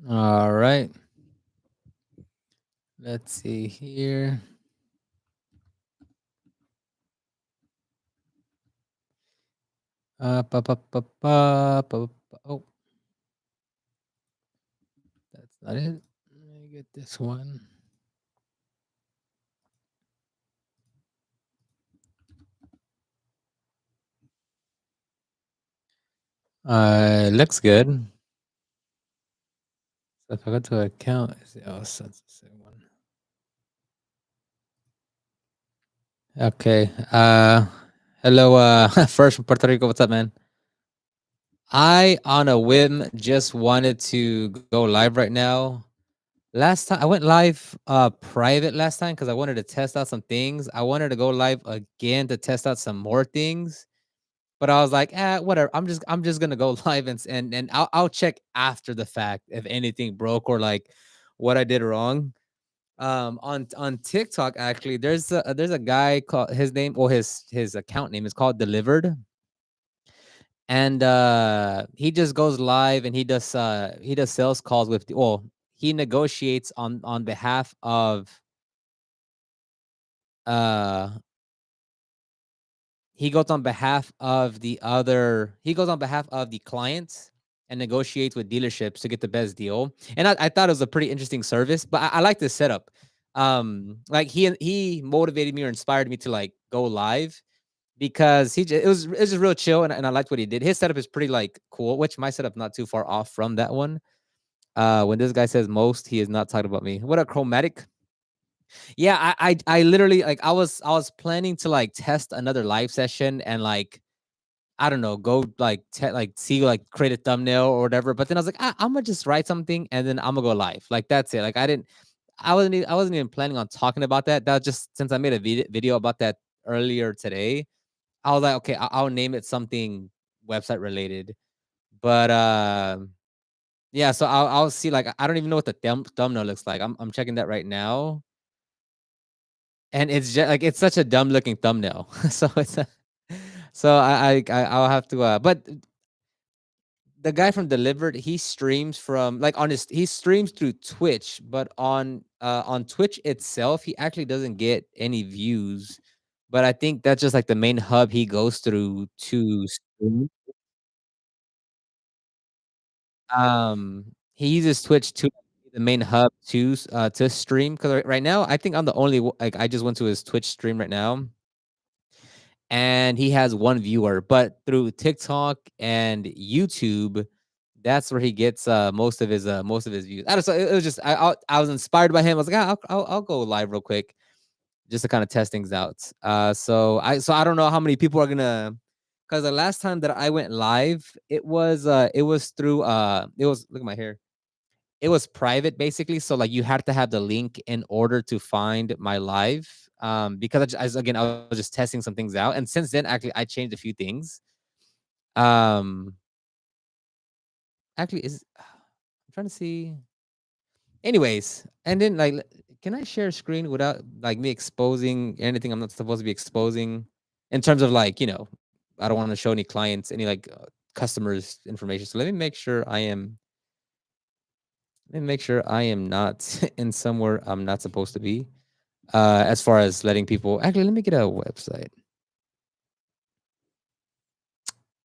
All right. Let's see here. Pa, pa, pa, pa, pa, pa. Oh, that's not it. Let me get this one. Looks good. So if I go to account, oh, so that's the same one. Okay. Hello. First from Puerto Rico. What's up, man? I, on a whim, just wanted to go live right now. Last time I went live private last time because I wanted to test out some things. I wanted to go live again to test out some more things. But I was like, whatever. I'm just gonna go live and I'll check after the fact if anything broke or like what I did wrong. On TikTok actually, there's a guy called his name or his account name is called Delivered, and he just goes live and he does sales calls with he negotiates on behalf of uh he goes on behalf of the clients and negotiates with dealerships to get the best deal. And I thought it was a pretty interesting service, but I like this setup. Like he motivated me or inspired me to like go live because it was just real chill and I liked what he did. His setup is pretty like cool, which my setup not too far off from that one. When this guy says most, he is not talking about me. What a chromatic. Yeah, I literally like I was planning to like test another live session and like I don't know, go like like see like create a thumbnail or whatever. But then I was like, I'm gonna just write something and then I'm gonna go live. Like that's it. Like I wasn't even planning on talking about that. That was just since I made a video about that earlier today. I was like, okay, I'll name it something website related. But yeah, so I'll see. Like I don't even know what the thumbnail looks like. I'm checking that right now, and it's just like it's such a dumb looking thumbnail. So it's so I'll have to. But the guy from Delivered, he streams from like he streams through Twitch, but on Twitch itself, he actually doesn't get any views. But I think that's just like the main hub he goes through to stream. He uses Twitch to be the main hub to stream because right now I think I'm the only like I just went to his Twitch stream right now and he has one viewer, but through TikTok and YouTube, that's where he gets most of his views. I don't know. So it was just I was inspired by him. I was like, I'll go live real quick just to kind of test things out. So I don't know how many people are gonna because the last time that I went live, it was through it was look at my hair. It was private basically, so, like, you had to have the link in order to find my live, because again, I was just testing some things out, and since then, actually, I changed a few things. Um, actually, I'm trying to see anyways, and then, like, can I share a screen without, like, me exposing anything I'm not supposed to be exposing in terms of, like, I don't wanna show any clients, any, like, customers' information, so let me make sure I am not in somewhere I'm not supposed to be. As far as letting people actually, let me get a website.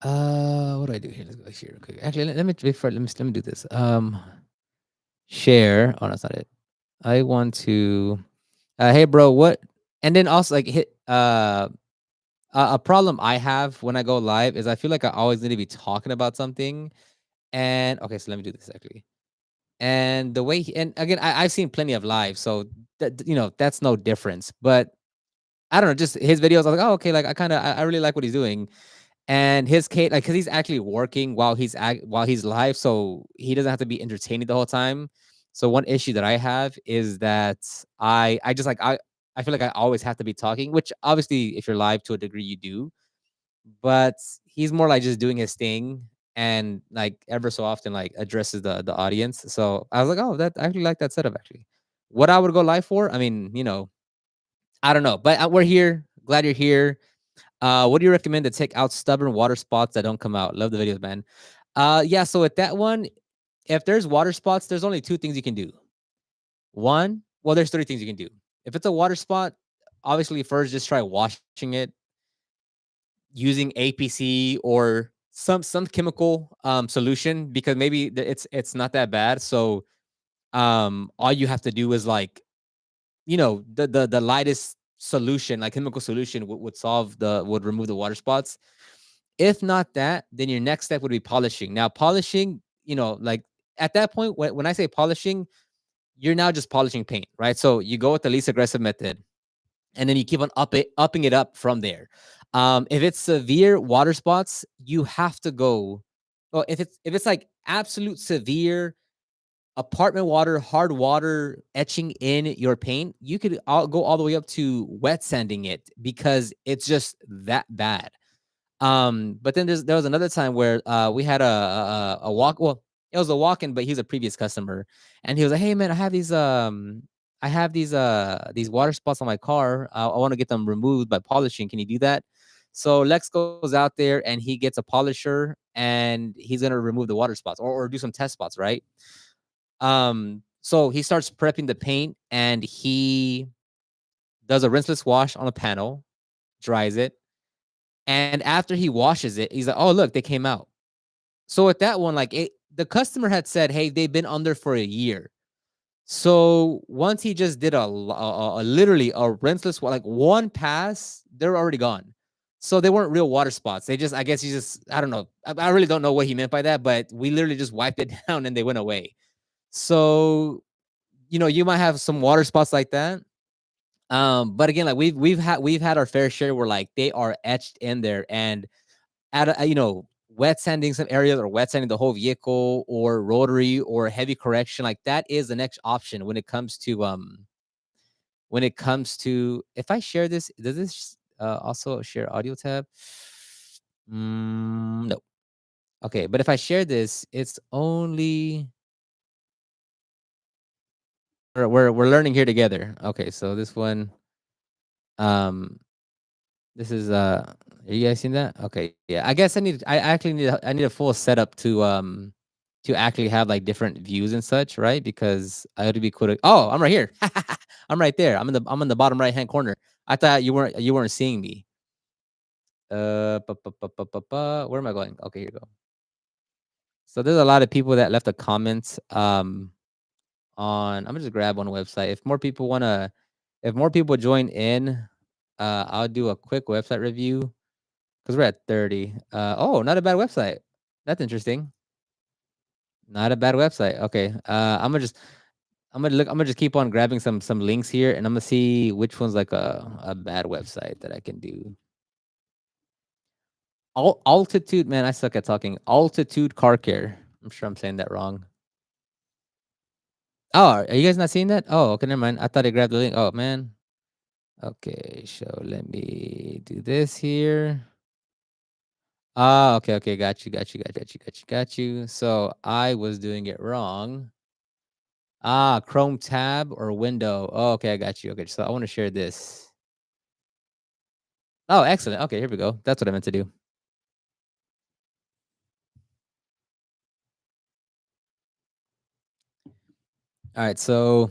What do I do here? Let's go here real quick. Actually, let me before let me do this. Share. Oh, that's not it. I want to. Hey, bro. What? And then also like hit. A problem I have when I go live is I feel like I always need to be talking about something. And okay, so let me do this actually. And the way and again, I've seen plenty of live, so that's no difference. But I don't know, just his videos. I was like, oh, okay, like I really like what he's doing. And his Kate, like, cause he's actually working while he's live, so he doesn't have to be entertaining the whole time. So one issue that I have is that I just like I feel like I always have to be talking, which obviously if you're live to a degree you do, but he's more like just doing his thing and like ever so often like addresses the audience. So I was like, oh, that I actually like that setup actually. What I would go live for, I mean, I don't know, but we're here. Glad you're here. What do you recommend to take out stubborn water spots that don't come out? Love the videos, man. Yeah, so with that one, if there's water spots, there's only two things you can do. One, well, there's three things you can do. If it's a water spot, obviously first just try washing it using APC or some chemical solution, because maybe it's not that bad. So all you have to do is like, the lightest solution, like chemical solution, would remove the water spots. If not that, then your next step would be polishing. Now polishing, like at that point, when I say polishing, you're now just polishing paint, right? So you go with the least aggressive method, and then you keep on upping it up from there. If it's severe water spots, you have to go. Well, if it's like absolute severe apartment water, hard water etching in your paint, you could go all the way up to wet sanding it, because it's just that bad. But then there was another time where we had a walk. Well, it was a walk-in, but he's a previous customer, and he was like, "Hey man, I have these water spots on my car. I want to get them removed by polishing. Can you do that?" So Lex goes out there and he gets a polisher, and he's gonna remove the water spots, or do some test spots, right? So he starts prepping the paint, and he does a rinseless wash on a panel, dries it, and after he washes it, he's like, "Oh, look, they came out." So with that one, like the customer had said, "Hey, they've been under for a year." So once he just did literally a rinseless, like one pass, they're already gone. So they weren't real water spots. I guess he just, I don't know. I really don't know what he meant by that, but we literally just wiped it down and they went away. So, you might have some water spots like that. But again, like we've had our fair share where like they are etched in there, and wet sanding some areas, or wet sanding the whole vehicle, or rotary, or heavy correction, like that is the next option when it comes to if I share this, does this also share audio tab? No. Okay, but if I share this, it's only we're learning here together. Okay, so this one, um this is are you guys seen that? Okay, yeah. I guess I actually need a full setup to actually have like different views and such, right? Because I would be cool to, oh, I'm right here. I'm right there. I'm in the bottom right hand corner. I thought you weren't seeing me. Where am I going? Okay, here you go. So there's a lot of people that left a comment on, I'm gonna just grab one website. If more people join in, I'll do a quick website review, because we're at 30. Oh, not a bad website. That's interesting. Not a bad website. Okay. I'm gonna just keep on grabbing some links here, and I'm gonna see which one's like a bad website that I can do. Altitude, man, I suck at talking. Altitude Car Care. I'm sure I'm saying that wrong. Oh, are you guys not seeing that? Oh, okay, never mind. I thought I grabbed the link. Oh man. Okay, so let me do this here. Ah, okay, okay, got you. So I was doing it wrong. Ah, Chrome tab or window. Oh, okay, I got you. Okay, so I want to share this. Oh, excellent. Okay, here we go. That's what I meant to do. All right, so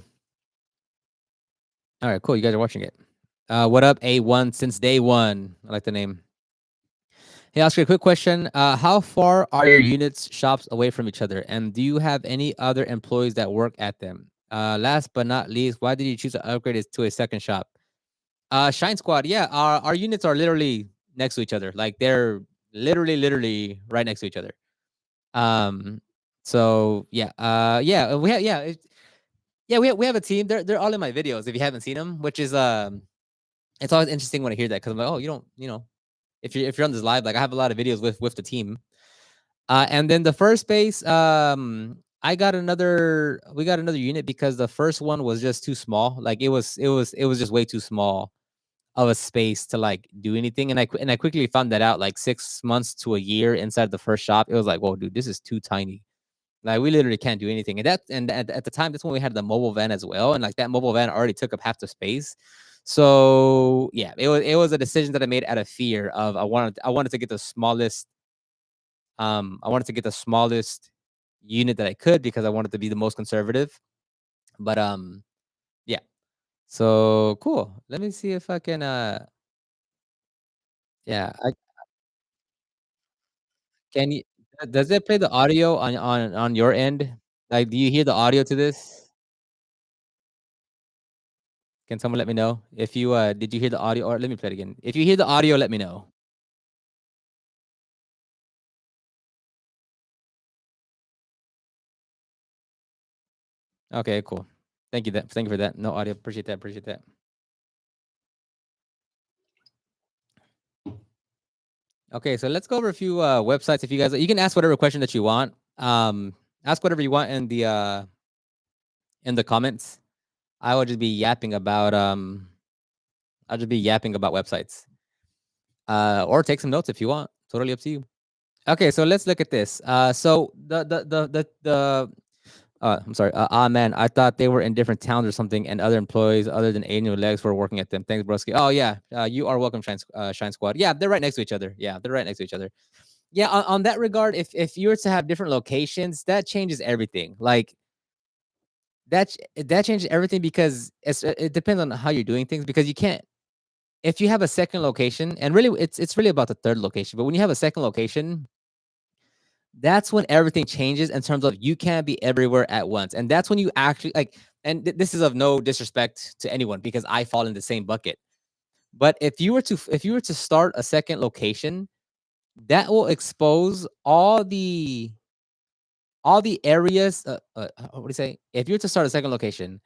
all right, cool. You guys are watching it. What up, A1 since day one? I like the name. Hey, Oscar, quick question. How far are your units shops away from each other? And do you have any other employees that work at them? Last but not least, why did you choose to upgrade it to a second shop? Shine Squad, yeah, our units are literally next to each other. Like they're literally right next to each other. So yeah, yeah, we have we have a team. They're all in my videos if you haven't seen them, which is it's always interesting when I hear that, because I'm like, oh, you don't, if you're on this live, like I have a lot of videos with the team. And then the first base, we got another unit, because the first one was just too small. Like it was just way too small of a space to like do anything. And I quickly found that out, like 6 months to a year inside the first shop. It was like, whoa, dude, this is too tiny. Like we literally can't do anything. And at the time, that's when we had the mobile van as well. And like that mobile van already took up half the space. So yeah, it was a decision that I made out of fear of I wanted to get the smallest unit that I could because I wanted to be the most conservative. But yeah. So cool. Let me see if I can yeah, I can you does it play the audio on your end? Like do you hear the audio to this? Can someone let me know? If you did you hear the audio, or let me play it again. If you hear the audio, let me know. Okay, cool. Thank you for that. No audio. Appreciate that. Appreciate that. Okay, so let's go over a few websites. If you guys, you can ask whatever question that you want. Ask whatever you want in the comments. I will just be yapping about I'll just be yapping about websites. Or take some notes if you want. Totally up to you. Okay, so let's look at this. So I'm sorry. Man, I thought they were in different towns or something, and other employees other than Aiden or Legs were working at them. Thanks, broski. Oh yeah, you are welcome, Shine Squad. Yeah, they're right next to each other. Yeah, they're right next to each other. Yeah, on that regard, if you were to have different locations, that changes everything. Like that changes everything because it depends on how you're doing things. Because you can't if you have a second location, and really it's really about the third location. But when you have a second location, that's when everything changes in terms of you can't be everywhere at once. And that's when you actually like, and this is of no disrespect to anyone because I fall in the same bucket. But if you were to start a second location, that will expose all the areas. What do you say? If you were to start a second location,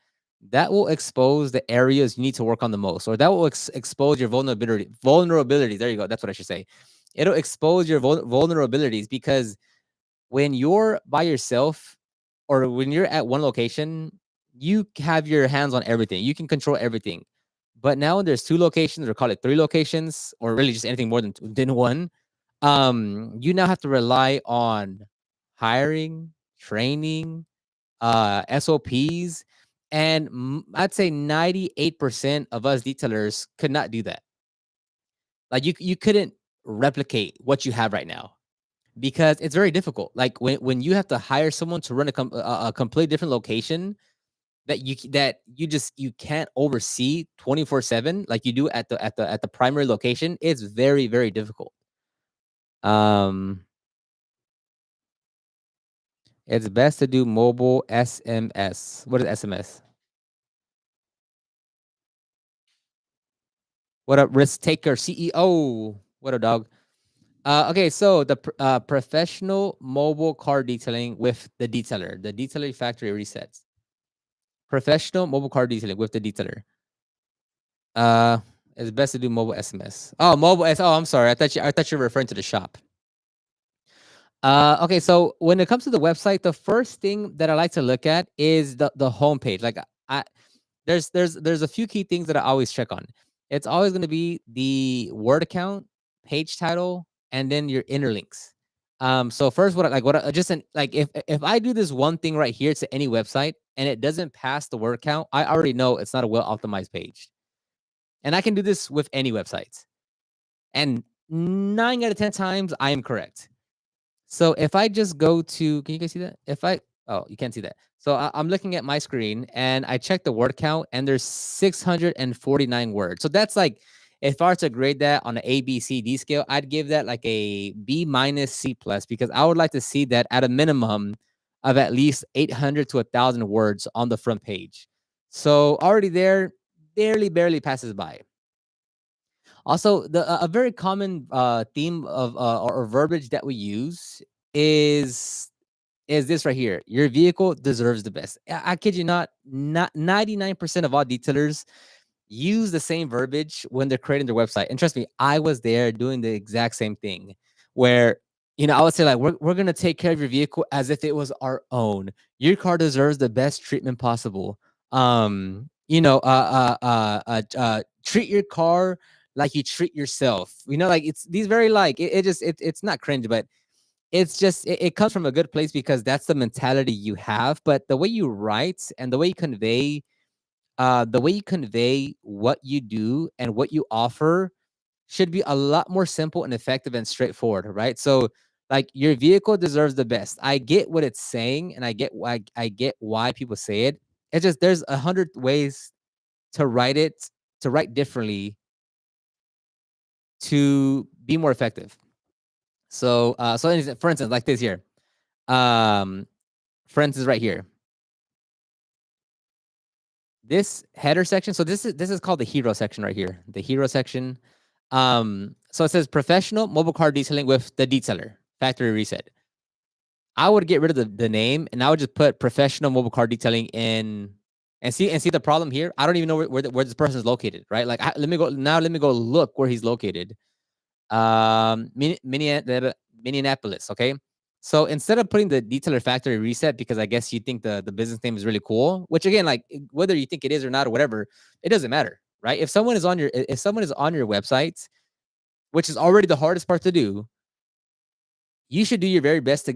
that will expose the areas you need to work on the most, or that will expose your vulnerabilities. There you go. That's what I should say. It'll expose your vulnerabilities because when you're by yourself or when you're at one location, you have your hands on everything. You can control everything. But now when there's two locations, or call it three locations, or really just anything more than one, you now have to rely on hiring, training, SOPs, and I'd say 98% of us detailers could not do that. Like you couldn't replicate what you have right now because it's very difficult. Like when you have to hire someone to run a complete different location that you can't oversee 24/7 like you do at the primary location, it's very very difficult. Um, it's best to do mobile SMS. What is SMS? What up, risk taker CEO? What up, dog? Okay, so professional mobile car detailing with the detailer, the detailer factory resets. Professional mobile car detailing with the detailer. Uh, it's best to do mobile SMS. Oh, mobile S. Oh, I'm sorry. I thought you were referring to the shop. Okay, so when it comes to the website, the first thing that I like to look at is the homepage. Like I there's a few key things that I always check on. It's always going to be the word account, page title, and then your interlinks. So first, just like if I do this one thing right here to any website and it doesn't pass the word count, I already know it's not a well optimized page. And I can do this with any websites. And 9 out of 10 times, I am correct. So if I just go to, can you guys see that? Oh, you can't see that. So I'm looking at my screen and I check the word count and there's 649 words. So that's like, if I were to grade that on an A, B, C, D scale, I'd give that like a B minus C plus because I would like to see that at a minimum of at least 800 to 1,000 words on the front page. So already there, barely passes by. Also, a very common theme of or verbiage that we use is is this right here. Your vehicle deserves the best. I kid you not 99% of all detailers use the same verbiage when they're creating their website. And trust me, I was there doing the exact same thing where I would say like we're gonna take care of your vehicle as if it was our own. Your car deserves the best treatment possible. Treat your car like you treat yourself. Like it's these very like it's not cringe, but it's just it comes from a good place because that's the mentality you have. But the way you write and the way you convey what you do and what you offer should be a lot more simple and effective and straightforward, right? So Like your vehicle deserves the best. I get what it's saying, and I get why people say it. It's just there's 100 ways to write it, to write differently, to be more effective. So, for instance, like this here. Um, for instance, right here, this header section. So this is called the hero section right here. The hero section. So it says professional mobile car detailing with the detailer factory reset. I would get rid of the name, and I would just put professional mobile car detailing in, and see the problem here. I don't even know where this person is located, right? Like let me go look where he's located. Minneapolis. Okay. So instead of putting the detailer factory reset, because I guess you think the business name is really cool, which again, like whether you think it is or not or whatever, it doesn't matter, right? If someone is on your website, which is already the hardest part to do, you should do your very best to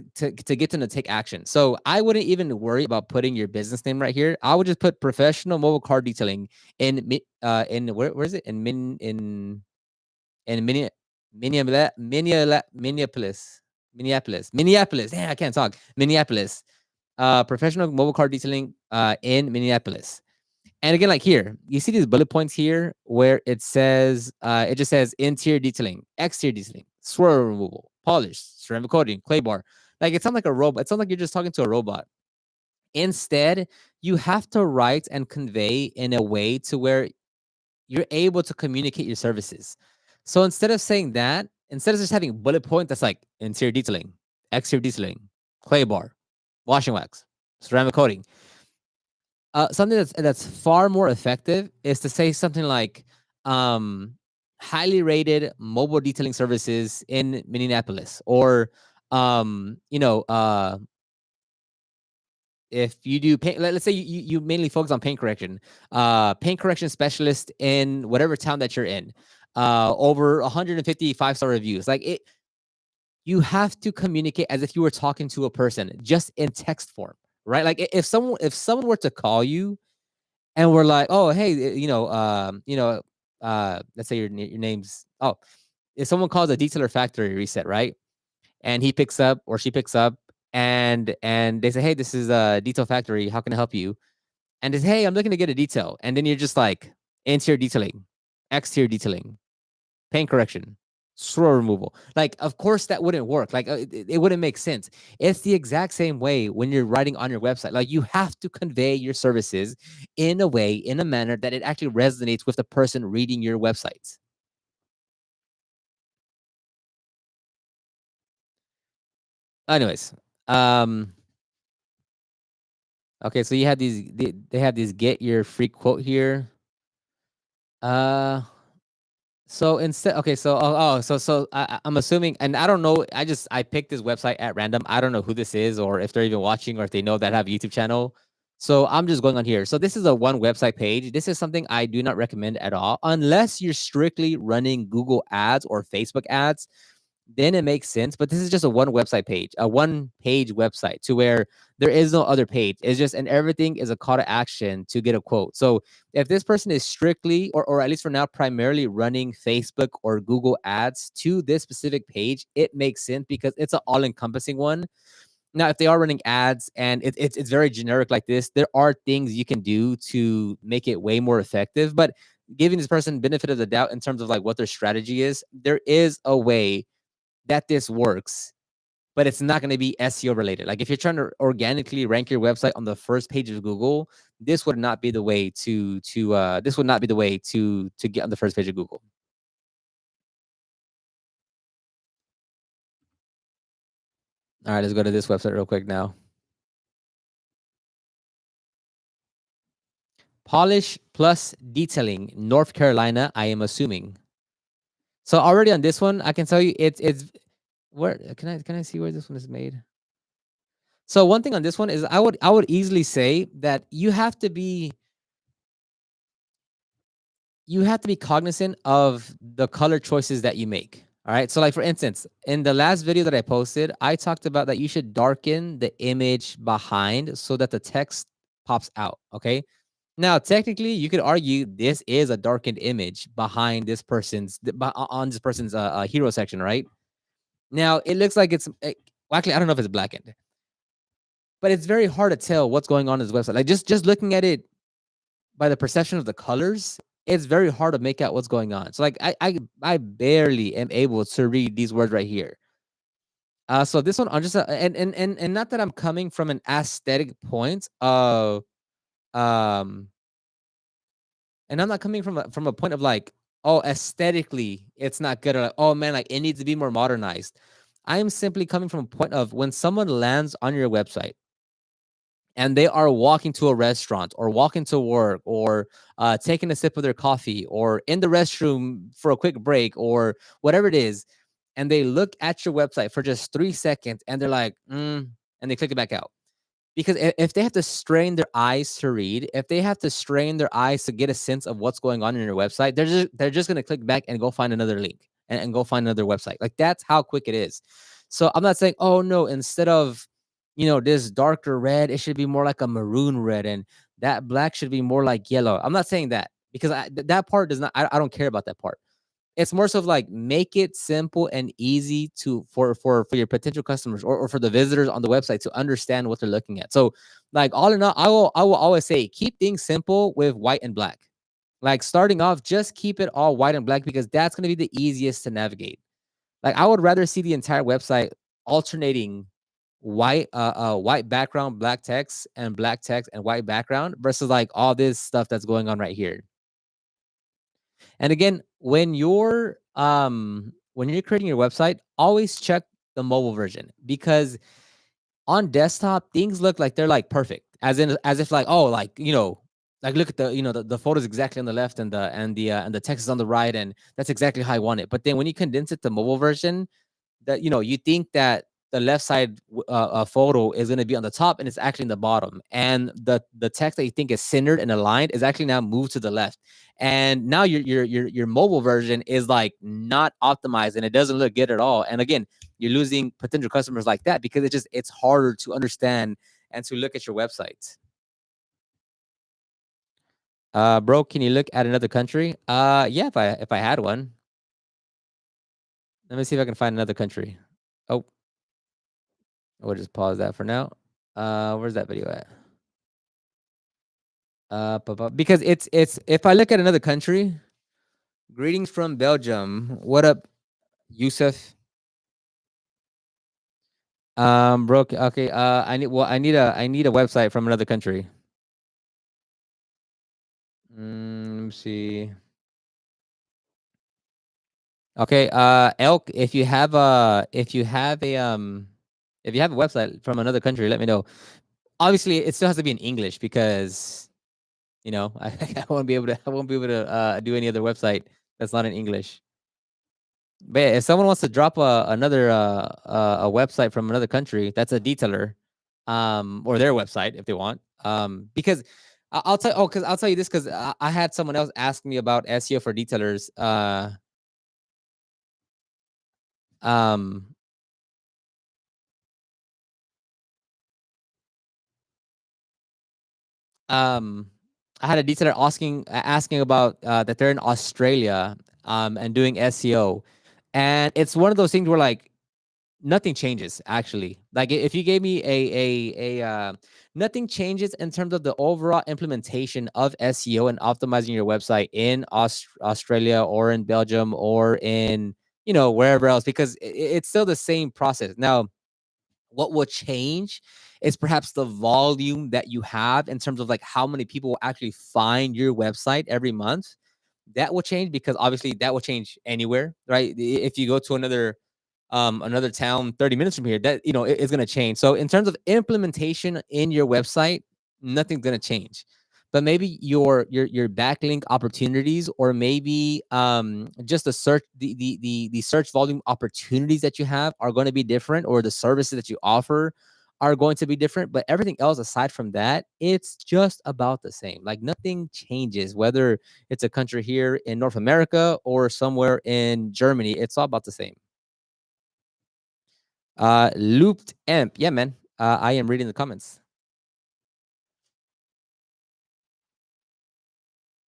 get them to take action. So I wouldn't even worry about putting your business name right here. I would just put professional mobile car detailing in where is it in Minneapolis. Damn, I can't talk. Minneapolis. Professional mobile car detailing in Minneapolis. And again, like here, you see these bullet points here where it just says interior detailing, exterior detailing, swirl removal, polish, ceramic coating, clay bar. Like it sounds like a robot. It sounds like you're just talking to a robot. Instead, you have to write and convey in a way to where you're able to communicate your services. So instead of just having a bullet point that's like interior detailing, exterior detailing, clay bar, washing wax, ceramic coating, something that's far more effective is to say something like um, highly rated mobile detailing services in Minneapolis, or you know, if you do paint, let's say you mainly focus on paint correction, paint correction specialist in whatever town that you're in, over 150 5-star reviews. Like it, you have to communicate as if you were talking to a person, just in text form, right? Like if someone were to call you and we're like, oh hey, let's say your name's, oh, if someone calls a detailer factory reset, right? And he picks up or she picks up, and they say, hey, this is a detail factory, how can I help you? And it's, hey, I'm looking to get a detail. And then you're just like, interior detailing, exterior detailing, paint correction, swirl removal. Like, of course, that wouldn't work. Like, it wouldn't make sense. It's the exact same way when you're writing on your website. Like, you have to convey your services in a way, in a manner that it actually resonates with the person reading your websites. Anyways, um, okay, so you have they have these get your free quote here. Uh, So instead, okay, I'm assuming, and I don't know. I picked this website at random. I don't know who this is, or if they're even watching, or if they know that I have a YouTube channel. So I'm just going on here. So this is a one website page. This is something I do not recommend at all, unless you're strictly running Google ads or Facebook ads, then it makes sense. But this is just a one website page, a one page website, to where there is no other page. It's just, and everything is a call to action to get a quote. So if this person is strictly, or at least for now, primarily running Facebook or Google ads to this specific page, it makes sense because it's an all encompassing one. Now, if they are running ads and it's very generic like this, there are things you can do to make it way more effective. But giving this person benefit of the doubt in terms of like what their strategy is, there is a way that this works, but it's not going to be SEO related. Like if you're trying to organically rank your website on the first page of Google, this would not be the way this would not be the way to get on the first page of Google. All right, let's go to this website real quick now. Polish Plus Detailing, North Carolina, I am assuming. So already on this one, I can tell you it's where can I see where this one is made? So one thing on this one is I would easily say that you have to be cognizant of the color choices that you make. All right. So, like for instance, in the last video that I posted, I talked about that you should darken the image behind so that the text pops out. Okay. Now, technically, you could argue this is a darkened image behind this person's on this person's hero section, right? Now it looks like well, actually, I don't know if it's blackened, but it's very hard to tell what's going on in this website. Like just looking at it by the perception of the colors, it's very hard to make out what's going on. So like I barely am able to read these words right here. So this one, I'm just and not that I'm coming from an aesthetic point of um, and I'm not coming from a point of like, oh, aesthetically, it's not good, or like, oh man, like it needs to be more modernized. I am simply coming from a point of when someone lands on your website and they are walking to a restaurant or walking to work or taking a sip of their coffee or in the restroom for a quick break or whatever it is, and they look at your website for just 3 seconds and they're like, and they click it back out. Because if they have to strain their eyes to read, if they have to strain their eyes to get a sense of what's going on in your website, they're just gonna click back and go find another link and go find another website. Like that's how quick it is. So I'm not saying, oh no, instead of this darker red, it should be more like a maroon red, and that black should be more like yellow. I'm not saying that because that part does not. I don't care about that part. It's more so of like make it simple and easy to for your potential customers or for the visitors on the website to understand what they're looking at. So like all in all, I will always say keep things simple with white and black. Like starting off, just keep it all white and black because that's gonna be the easiest to navigate. Like I would rather see the entire website alternating white background, black text, and black text and white background versus like all this stuff that's going on right here. And again, when you're creating your website, always check the mobile version because on desktop things look like they're like perfect, as if like oh like like look at the photos exactly on the left and the text is on the right and that's exactly how I want it. But then when you condense it to mobile version, that you think that the left side photo is going to be on the top and it's actually in the bottom, and the text that you think is centered and aligned is actually now moved to the left, and now your mobile version is like not optimized and it doesn't look good at all. And again, you're losing potential customers like that because it's harder to understand and to look at your website. Bro, can you look at another country? Yeah, if I had one. Let me see if I can find another country. Oh, we'll just pause that for now. Where's that video at? Because it's if I look at another country, greetings from Belgium. What up, Yusuf? Bro. Okay. I need a website from another country. Let me see. Okay. Elk. If you have a website from another country, let me know. Obviously, it still has to be in English because I won't be able to. I won't be able to do any other website that's not in English. But yeah, if someone wants to drop another a website from another country, that's a detailer, or their website if they want. Because I'll tell. Oh, because I'll tell you this because I had someone else ask me about SEO for detailers. Um, um, I had a detailer asking about that they're in Australia and doing SEO, and it's one of those things where like nothing changes actually. Like if you gave me a nothing changes in terms of the overall implementation of SEO and optimizing your website in Australia or in Belgium or in wherever else because it's still the same process. Now, what will change is perhaps the volume that you have in terms of like how many people will actually find your website every month. That will change because obviously that will change anywhere, right? If you go to another town 30 minutes from here, that it's going to change. So in terms of implementation in your website, nothing's going to change. But maybe your backlink opportunities, or maybe just the search volume opportunities that you have are going to be different, or the services that you offer are going to be different. But everything else aside from that, it's just about the same. Like nothing changes, whether it's a country here in North America or somewhere in Germany. It's all about the same. Looped Amp. Yeah, man. I am reading the comments.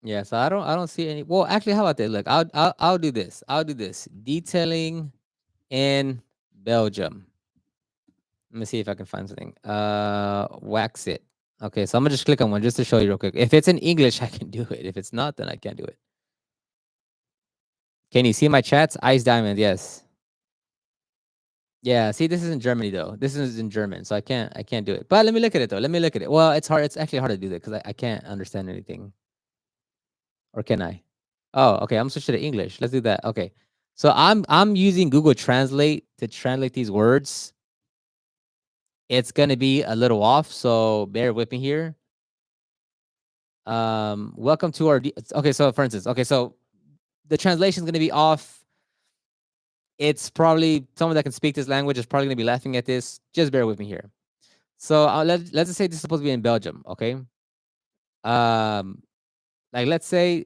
Yeah, so I don't see any. Well, actually, how about this? Look, I'll do this. I'll do this. Detailing in Belgium. Let me see if I can find something. Wax it. Okay, so I'm gonna just click on one just to show you real quick. If it's in English, I can do it. If it's not, then I can't do it. Can you see my chats? Ice Diamond, yes. Yeah, see, this is in Germany though. This is in German, so I can't do it. But let me look at it though. Let me look at it. Well, it's hard. It's actually hard to do that because I can't understand anything. Or can I? Oh, okay. I'm switching to English. Let's do that. Okay. So I'm using Google Translate to translate these words. It's gonna be a little off, so bear with me here. Welcome to our okay. So for instance, okay, so the translation is gonna be off. It's probably someone that can speak this language is probably gonna be laughing at this. Just bear with me here. So let's just say this is supposed to be in Belgium, okay? Like let's say,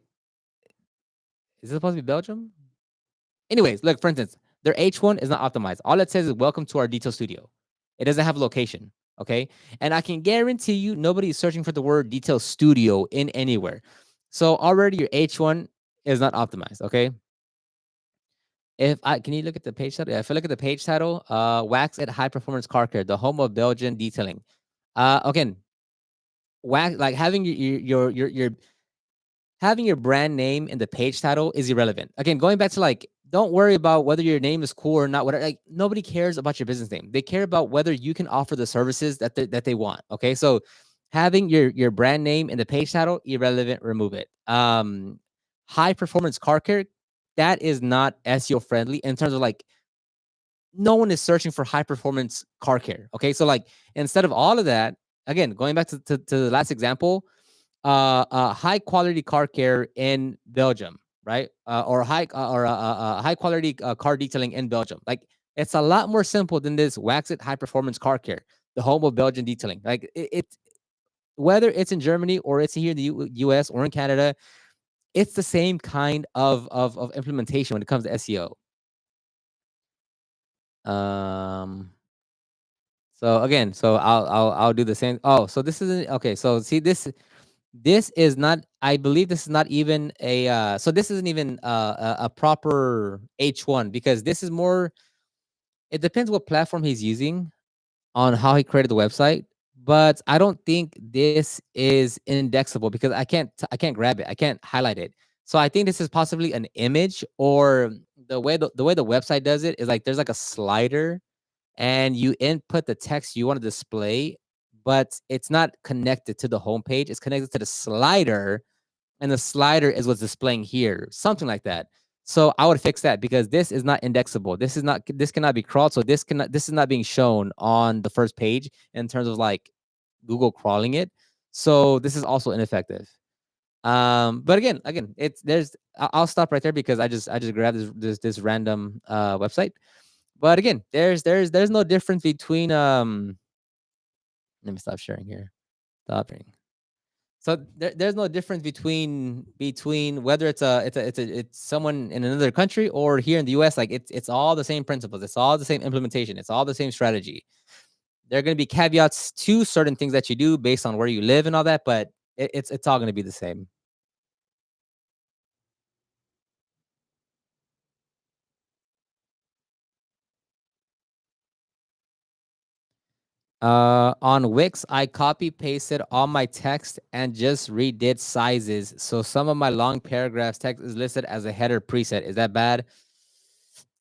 is it supposed to be Belgium? Anyways, look, for instance, their H1 is not optimized. All it says is welcome to our detail studio. It doesn't have a location. Okay. And I can guarantee you nobody is searching for the word detail studio in anywhere. So already your H1 is not optimized. Okay. If I can you look at the page title? Yeah, if I look at the page title, Wax at High Performance Car Care, the home of Belgian detailing. Again, Wax like having your having your brand name in the page title is irrelevant. Again, going back to like, don't worry about whether your name is cool or not. Whatever, like nobody cares about your business name. They care about whether you can offer the services that they want. Okay, so having your brand name in the page title irrelevant. Remove it. High performance car care, that is not SEO friendly in terms of like no one is searching for high performance car care. Okay, so like instead of all of that, again, going back to the last example, high quality car care in Belgium, right? Or high quality car detailing in Belgium. Like it's a lot more simple than this Wax It High Performance Car Care, the home of Belgian detailing. Like whether it's in Germany or it's here in the US or in Canada, it's the same kind of implementation when it comes to SEO. Um, so again, so I'll do the same. Oh, so this isn't okay. So see this is not, I believe this is not even a so this isn't even a proper H1 because this is more, it depends what platform he's using on how he created the website, but I don't think this is indexable because I can't grab it. I can't highlight it. So I think this is possibly an image, or the way the website does it is like there's like a slider and you input the text you want to display, but it's not connected to the homepage. It's connected to the slider, and the slider is what's displaying here, something like that. So I would fix that because this is not indexable. This cannot be crawled. So this is not being shown on the first page in terms of like Google crawling it. So this is also ineffective. But again, it's there's I'll stop right there because I just grabbed this random website. But again, there's no difference between let me stop sharing here. Stopping. So there's no difference between whether it's someone in another country or here in the US. Like it's all the same principles. It's all the same implementation. It's all the same strategy. There are going to be caveats to certain things that you do based on where you live and all that, but it's all going to be the same. On Wix, I copy pasted all my text and just redid sizes. So some of my long paragraphs text is listed as a header preset. Is that bad?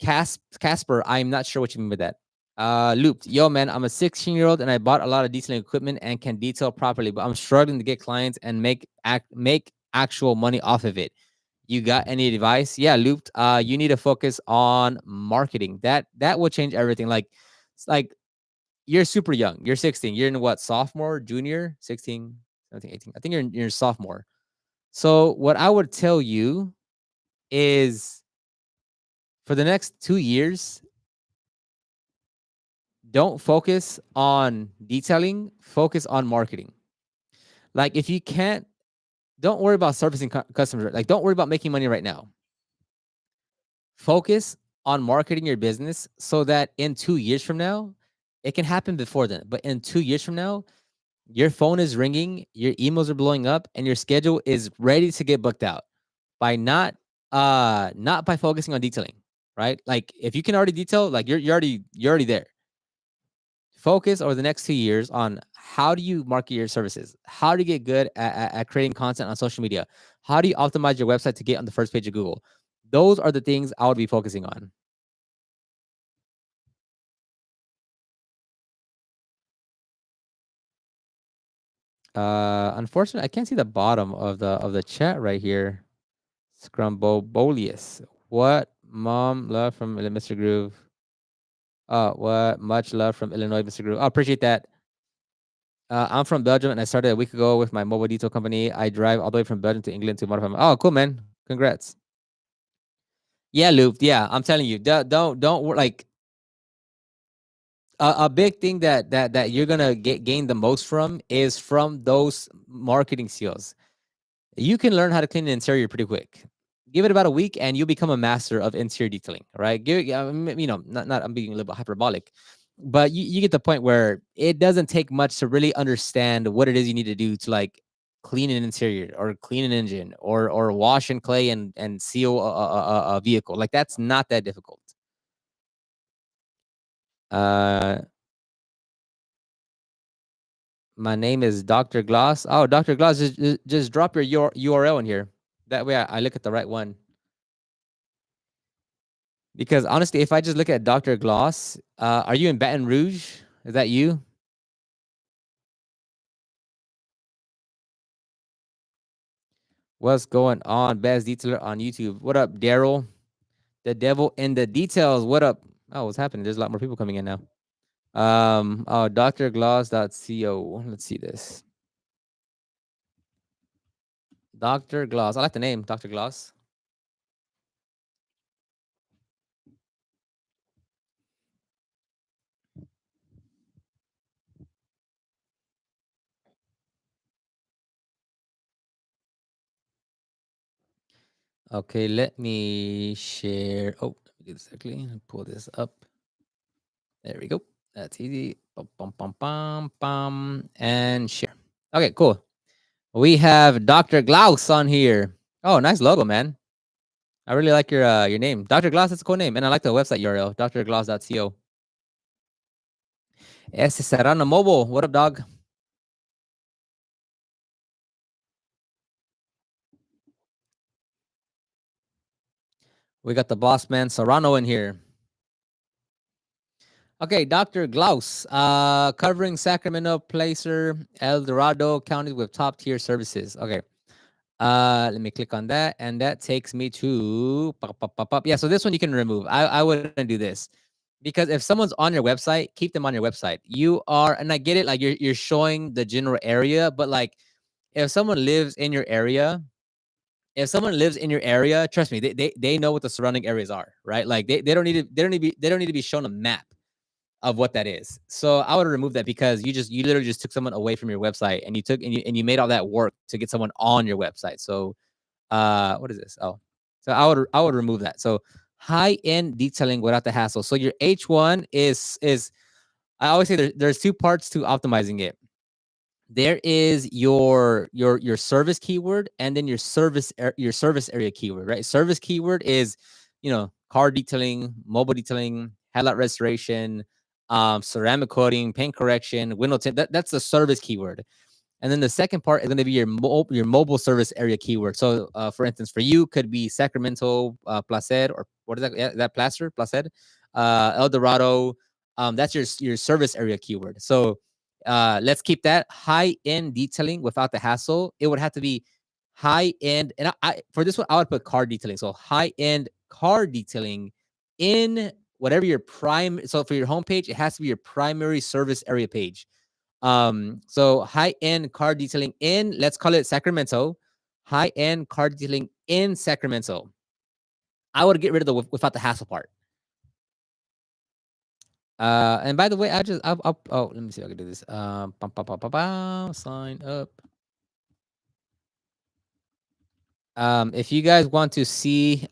Casper, I'm not sure what you mean by that. Looped, yo man, I'm a 16-year-old and I bought a lot of detailing equipment and can detail properly, but I'm struggling to get clients and make actual money off of it. You got any advice? Yeah, Looped. You need to focus on marketing. That will change everything. Like, it's like you're super young. You're 16. You're in what, sophomore, junior, 16, 17, 18. I think you're a sophomore. So what I would tell you is for the next 2 years, don't focus on detailing, focus on marketing. Like if you can't, don't worry about servicing customers. Like don't worry about making money right now. Focus on marketing your business so that in 2 years from now, it can happen before then, but in 2 years from now, your phone is ringing, your emails are blowing up, and your schedule is ready to get booked out by not by focusing on detailing, right? Like if you can already detail, like you're already there. Focus over the next 2 years on how do you market your services? How do you get good at creating content on social media? How do you optimize your website to get on the first page of Google? Those are the things I would be focusing on. Unfortunately, I can't see the bottom of the chat right here. Scrumbobolius. What mom love from Mr. Groove? What much love from Illinois, Mr. Groove. I appreciate that. I'm from Belgium and I started a week ago with my mobile detail company. I drive all the way from Belgium to England to modify my. Oh, cool, man. Congrats. Yeah, Loop. Yeah, I'm telling you, like a big thing that you're gonna gain the most from is from those marketing skills. You can learn how to clean an interior pretty quick. Give it about a week, and you'll become a master of interior detailing. Right? Not I'm being a little bit hyperbolic, but you get the point where it doesn't take much to really understand what it is you need to do to like clean an interior or clean an engine or wash and clay and seal a vehicle. Like that's not that difficult. Uh, my name is Dr. Gloss. Oh, Dr. Gloss, just drop your URL in here. That way I look at the right one. Because honestly, if I just look at Dr. Gloss, are you in Baton Rouge? Is that you? What's going on? Best Detailer on YouTube. What up, Daryl? The devil in the details. What up? Oh, what's happening? There's a lot more people coming in now. Oh, drgloss.co. Let's see this. Dr. Gloss. I like the name, Dr. Gloss. Okay, let me share. Oh, let me do this quickly. Pull this up. There we go. That's easy. Bum, bum, bum, bum, bum, and share. Okay, cool. We have Dr. Glaus on here. Oh, nice logo, man. I really like your name. Dr. Glaus, that's a cool name. And I like the website URL, drglaus.co. S. Serrano Mobile. What up, dog? We got the boss man Serrano in here. Okay, Dr. Glaus, covering Sacramento, Placer, El Dorado counties with top tier services. Okay. Let me click on that, and that takes me to yeah. So this one you can remove. I wouldn't do this because if someone's on your website, keep them on your website. You are, and I get it, like you're showing the general area, but like if someone lives in your area, trust me, they know what the surrounding areas are, right? Like they don't need to they don't need to be shown a map of what that is. So I would remove that because you literally just took someone away from your website and you made all that work to get someone on your website. So what is this? Oh, so I would remove that. So high end detailing without the hassle. So your H1 is I always say there's two parts to optimizing it. There is your service keyword and then your service area keyword, right? Service keyword is, car detailing, mobile detailing, headlight restoration, ceramic coating, paint correction, window tint. That's the service keyword. And then the second part is going to be your mobile service area keyword. So, for instance, for you could be Sacramento, Placer, or what is that? Yeah, that Placer, Placer, El Dorado. That's your service area keyword. So, let's keep that high end detailing without the hassle. It would have to be high end, and I for this one I would put car detailing. So high end car detailing in whatever your prime. So for your homepage, it has to be your primary service area page. So high end car detailing in, let's call it Sacramento. High end car detailing in Sacramento. I would get rid of the without the hassle part. And by the way, oh, let me see if I can do this. Sign up. If you guys want to see,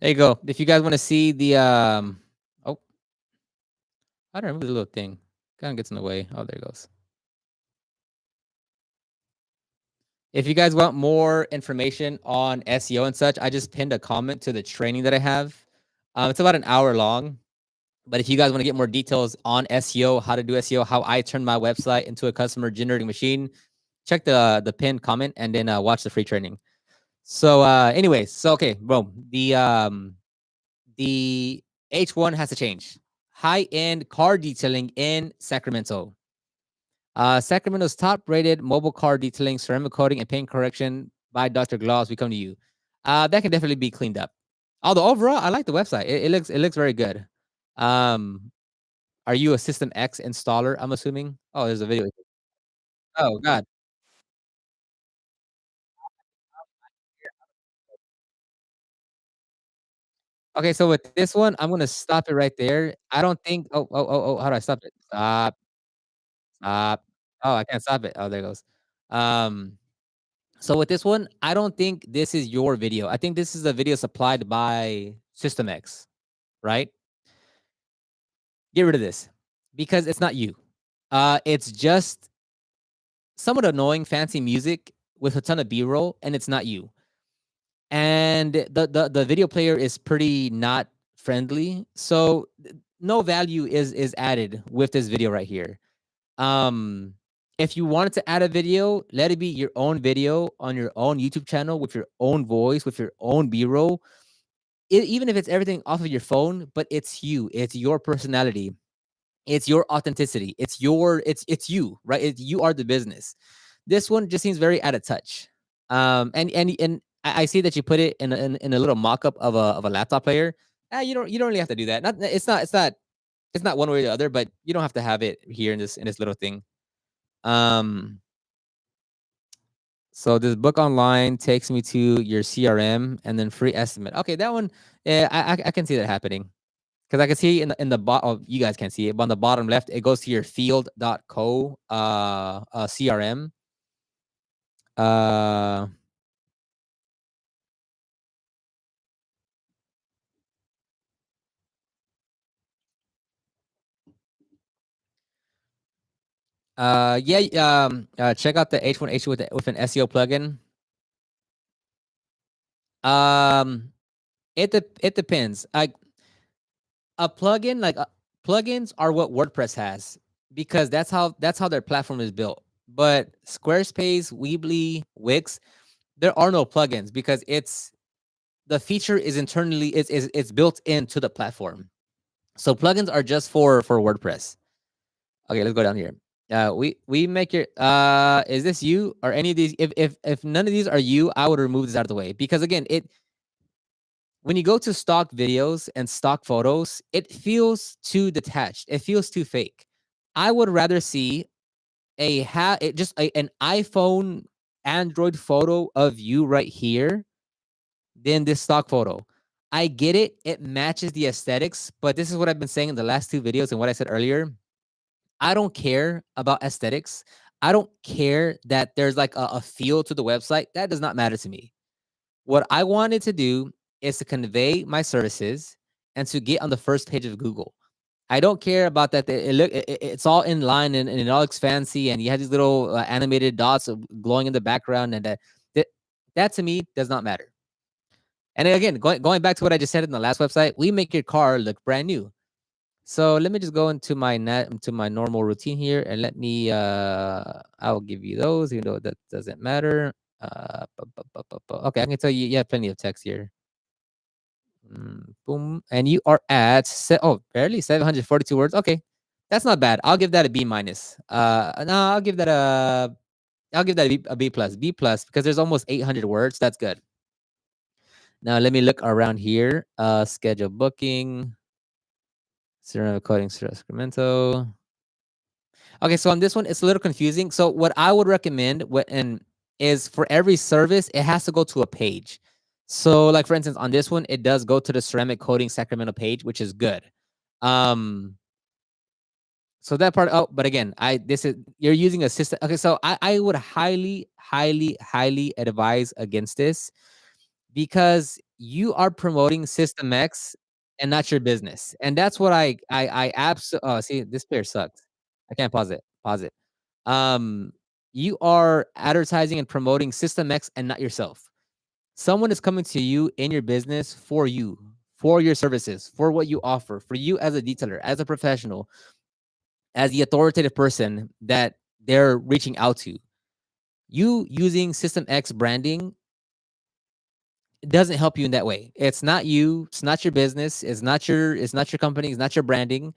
There you go. If you guys want to see the oh, how do I remove the little thing? Kind of gets in the way. Oh, there it goes. If you guys want more information on SEO and such, I just pinned a comment to the training that I have. It's about an hour long. But if you guys want to get more details on SEO, how to do SEO, how I turn my website into a customer generating machine, check the pinned comment and then watch the free training. So anyways, so okay, boom. The H1 has to change. High-end car detailing in Sacramento. Sacramento's top-rated mobile car detailing, ceramic coating, and paint correction by Dr. Gloss. We come to you. That can definitely be cleaned up. Although overall, I like the website. It looks very good. Um, are you a System X installer? I'm assuming. Oh, there's a video. Oh God. Okay, so with this one, I'm gonna stop it right there. I don't think. Oh. How do I stop it? Stop. Stop. Oh, I can't stop it. Oh, there it goes. Um. So with this one, I don't think this is your video. I think this is a video supplied by System X, right? Get rid of this because it's not you. It's just somewhat annoying fancy music with a ton of B-roll, and it's not you. And the video player is pretty not friendly, so no value is added with this video right here. Um, if you wanted to add a video, let it be your own video on your own YouTube channel with your own voice, with your own B-roll. Even if it's everything off of your phone, but it's you, it's your personality, it's your authenticity, it's you, right? You are the business. This one just seems very out of touch. And I see that you put it in a little mock-up of a laptop player. You don't really have to do that. Not it's not one way or the other, but you don't have to have it here in this little thing. Um, so this book online takes me to your CRM and then free estimate. Okay, that one, yeah, I can see that happening because I can see in the bottom. Oh, you guys can't see it, but on the bottom left, it goes to your field.co CRM. Uh, yeah, check out the H1H2 with an SEO plugin. Um, it depends. Like a plugin, plugins are what WordPress has because that's how their platform is built. But Squarespace, Weebly, Wix, there are no plugins because the feature is internally it's built into the platform. So plugins are just for WordPress. Okay, let's go down here. We make your is this you or any of these? If none of these are you, I would remove this out of the way because again, when you go to stock videos and stock photos, it feels too detached. It feels too fake. I would rather see an iPhone Android photo of you right here than this stock photo. I get it. It matches the aesthetics, but this is what I've been saying in the last two videos and what I said earlier. I don't care about aesthetics. I don't care that there's like a feel to the website. That does not matter to me. What I wanted to do is to convey my services and to get on the first page of Google. I don't care about that. It's all in line and it all looks fancy, and you have these little animated dots glowing in the background, and that that to me does not matter. And again, going back to what I just said in the last website, we make your car look brand new. So let me just go into my normal routine here, and let me I'll give you those, even though that doesn't matter. Okay, I can tell you have plenty of text here. Boom, and you are at barely 742 words. Okay, that's not bad. I'll give that a B minus. No, I'll give that a B plus. B plus because there's almost 800 words. That's good. Now let me look around here. Schedule booking. Ceramic coating Sacramento. Okay, so on this one, it's a little confusing. So what I would recommend is for every service, it has to go to a page. So like for instance, on this one, it does go to the ceramic coating Sacramento page, which is good. So that part, but again, you're using a system. Okay, so I would highly, highly, highly advise against this because you are promoting System X and not your business. And that's what I oh, see, this player sucks. I can't pause it. Pause it. Um, you are advertising and promoting System X and not yourself. Someone is coming to you in your business for you, for your services, for what you offer, for you as a detailer, as a professional, as the authoritative person that they're reaching out to. You using System X branding doesn't help you in that way. It's not you, it's not your business, it's not your company, it's not your branding.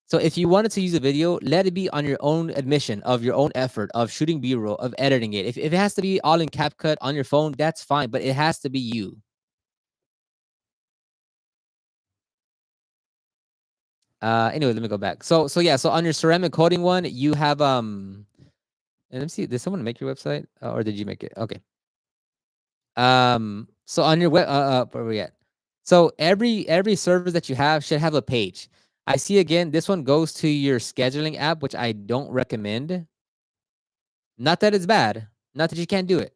So if you wanted to use a video, let it be on your own admission of your own effort of shooting B-roll, of editing it. If it has to be all in CapCut on your phone, that's fine, but it has to be you. Anyway, let me go back. So yeah, so on your ceramic coating one, you have and let me see, did someone make your website? Or did you make it? Okay. So on your web, where are we at? So every service that you have should have a page. I see again, this one goes to your scheduling app, which I don't recommend. Not that it's bad, not that you can't do it,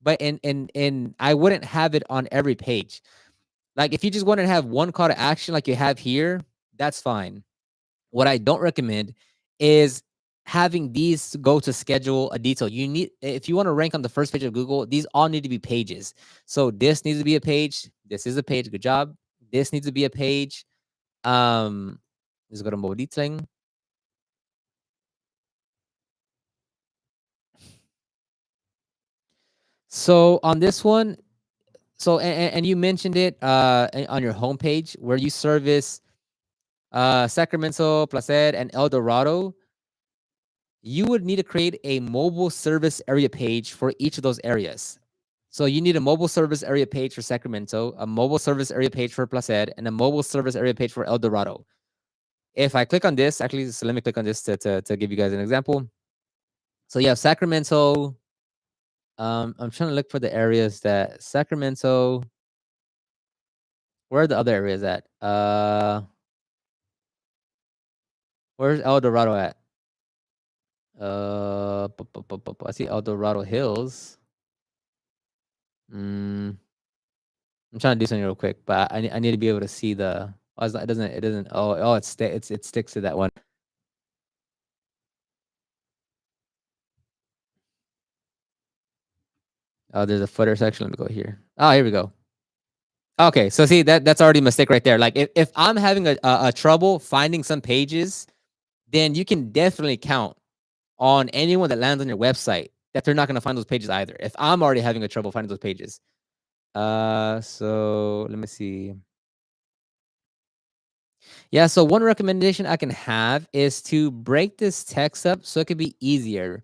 but in I wouldn't have it on every page. Like if you just want to have one call to action like you have here, that's fine. What I don't recommend is having these go to schedule a detail. You need, if you want to rank on the first page of Google, these all need to be pages. So this needs to be a page. This is a page. Good job. This needs to be a page. Let's go to mobile detailing. So on this one, so and you mentioned it on your homepage where you service Sacramento, Placer, and El Dorado. You would need to create a mobile service area page for each of those areas. So you need a mobile service area page for Sacramento, a mobile service area page for Placer, and a mobile service area page for El Dorado. If I click on this, actually, so let me click on this to give you guys an example. So you have Sacramento. I'm trying to look for the areas that Sacramento. Where are the other areas at? Where's El Dorado at? I see El Dorado Hills. Mm, I'm trying to do something real quick, but I need to be able to see the. Oh, it doesn't. Oh, it sticks to that one. Oh, there's a footer section. Let me go here. Oh, here we go. Okay, so see that's already a mistake right there. Like if I'm having a trouble finding some pages, then you can definitely count on anyone that lands on your website that they're not going to find those pages either. If I'm already having a trouble finding those pages, so let me see. Yeah, so one recommendation I can have is to break this text up so it could be easier.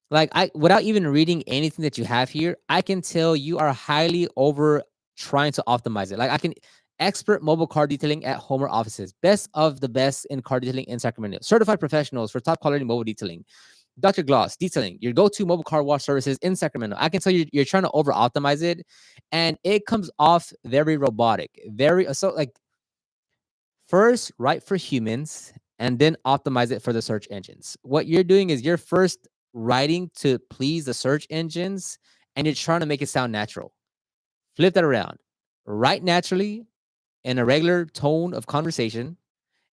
Like I without even reading anything that you have here, I can tell you are highly over trying to optimize it. Like I can expert mobile car detailing at Homer offices, best of the best in car detailing in Sacramento, certified professionals for top quality mobile detailing. Dr. Gloss detailing, your go-to mobile car wash services in Sacramento. I can tell you you're trying to over optimize it, and it comes off very robotic, very so like first write for humans and then optimize it for the search engines. What you're doing is you're first writing to please the search engines and you're trying to make it sound natural. Flip that around. Write naturally in a regular tone of conversation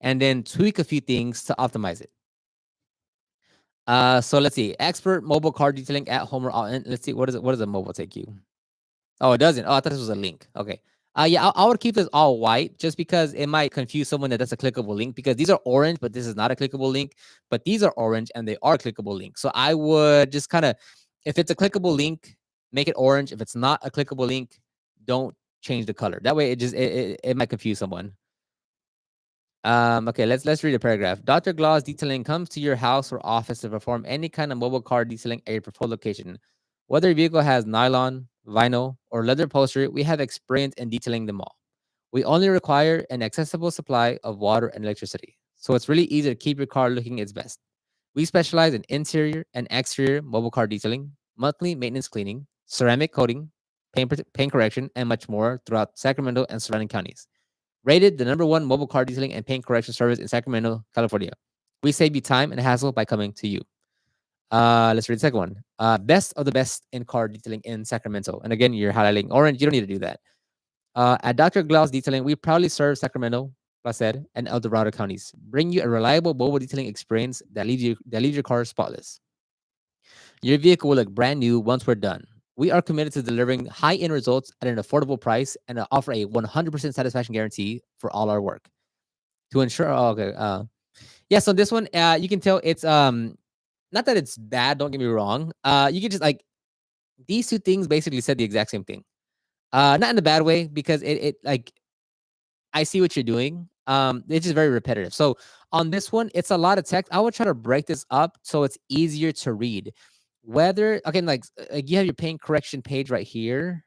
and then tweak a few things to optimize it. So let's see. Expert mobile car detailing at home or let's see what is it? What does a mobile take you? Oh, it doesn't. Oh, I thought this was a link. Okay. Yeah, I would keep this all white just because it might confuse someone that that's a clickable link because these are orange, but this is not a clickable link. But these are orange and they are clickable links. So I would just kind of, if it's a clickable link, make it orange. If it's not a clickable link, don't change the color. That way, it might confuse someone. Okay, let's read the paragraph. Dr. Gloss Detailing comes to your house or office to perform any kind of mobile car detailing at your preferred location. Whether your vehicle has nylon, vinyl, or leather upholstery, we have experience in detailing them all. We only require an accessible supply of water and electricity, so it's really easy to keep your car looking its best. We specialize in interior and exterior mobile car detailing, monthly maintenance cleaning, ceramic coating, paint correction, and much more throughout Sacramento and surrounding counties. Rated the #1 mobile car detailing and paint correction service in Sacramento, California. We save you time and hassle by coming to you. Let's read the second one. Best of the best in car detailing in Sacramento. And again, you're highlighting orange. You don't need to do that. At Dr. Glaus Detailing, we proudly serve Sacramento, Placid, and El Dorado counties. Bring you a reliable mobile detailing experience that leaves your car spotless. Your vehicle will look brand new once we're done. We are committed to delivering high-end results at an affordable price and offer a 100% satisfaction guarantee for all our work. To ensure, oh, okay, yeah. So this one, you can tell it's not that it's bad. Don't get me wrong. You can just like these two things basically said the exact same thing. Not in a bad way because it like I see what you're doing. It's just very repetitive. So on this one, it's a lot of text. I would try to break this up so it's easier to read. Whether again, like you have your paint correction page right here.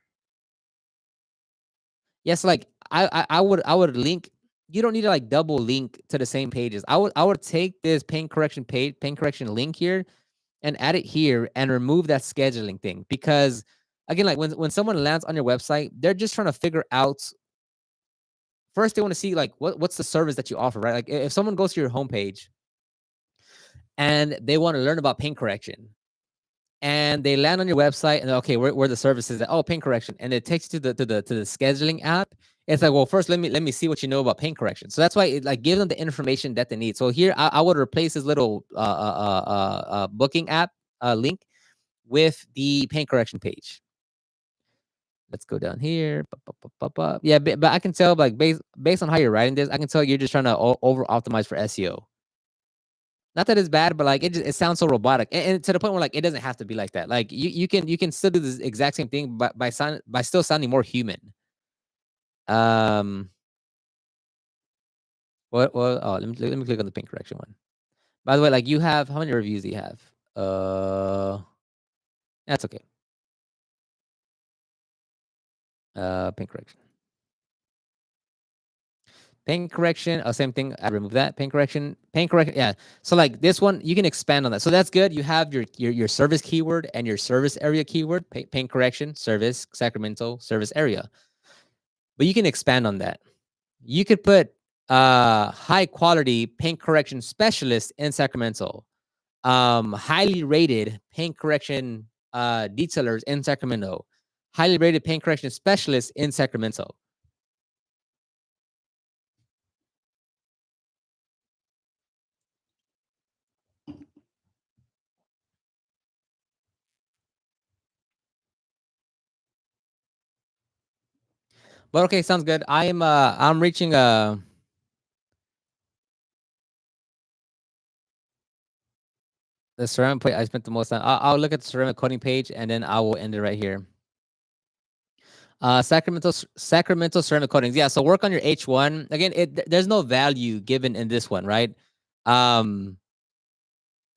Yes, like I would link. You don't need to like double link to the same pages. I would take this paint correction page, paint correction link here, and add it here, and remove that scheduling thing because again, like when someone lands on your website, they're just trying to figure out first they want to see like what's the service that you offer, right? Like if someone goes to your homepage and they want to learn about paint correction and they land on your website and okay, where the services at? Oh, paint correction, and it takes you to the scheduling app. It's like, well, first let me see what you know about paint correction. So that's why it like gives them the information that they need. So here I would replace this little booking app link with the paint correction page. Let's go down here. Yeah, but I can tell like based on how you're writing this, I can tell you're just trying to over optimize for SEO. Not that it's bad, but like it sounds so robotic, and to the point where like it doesn't have to be like that. Like you can still do the exact same thing, but by still sounding more human. Um, what? Oh, let me click on the pink correction one. By the way, like you have how many reviews do you have? That's okay. Pink correction. Paint correction, same thing. I remove that. Paint correction, paint correction. Yeah. So like this one, you can expand on that. So that's good. You have your service keyword and your service area keyword. Paint correction, service, Sacramento, service area. But you can expand on that. You could put high quality paint correction specialist in Sacramento. Highly rated paint correction detailers in Sacramento. Highly rated paint correction specialists in Sacramento. But okay, sounds good. I'm reaching the ceramic plate. I spent the most time. I'll look at the ceramic coating page and then I will end it right here. Sacramento ceramic coatings. Yeah, so work on your H1. Again, there's no value given in this one, right? Um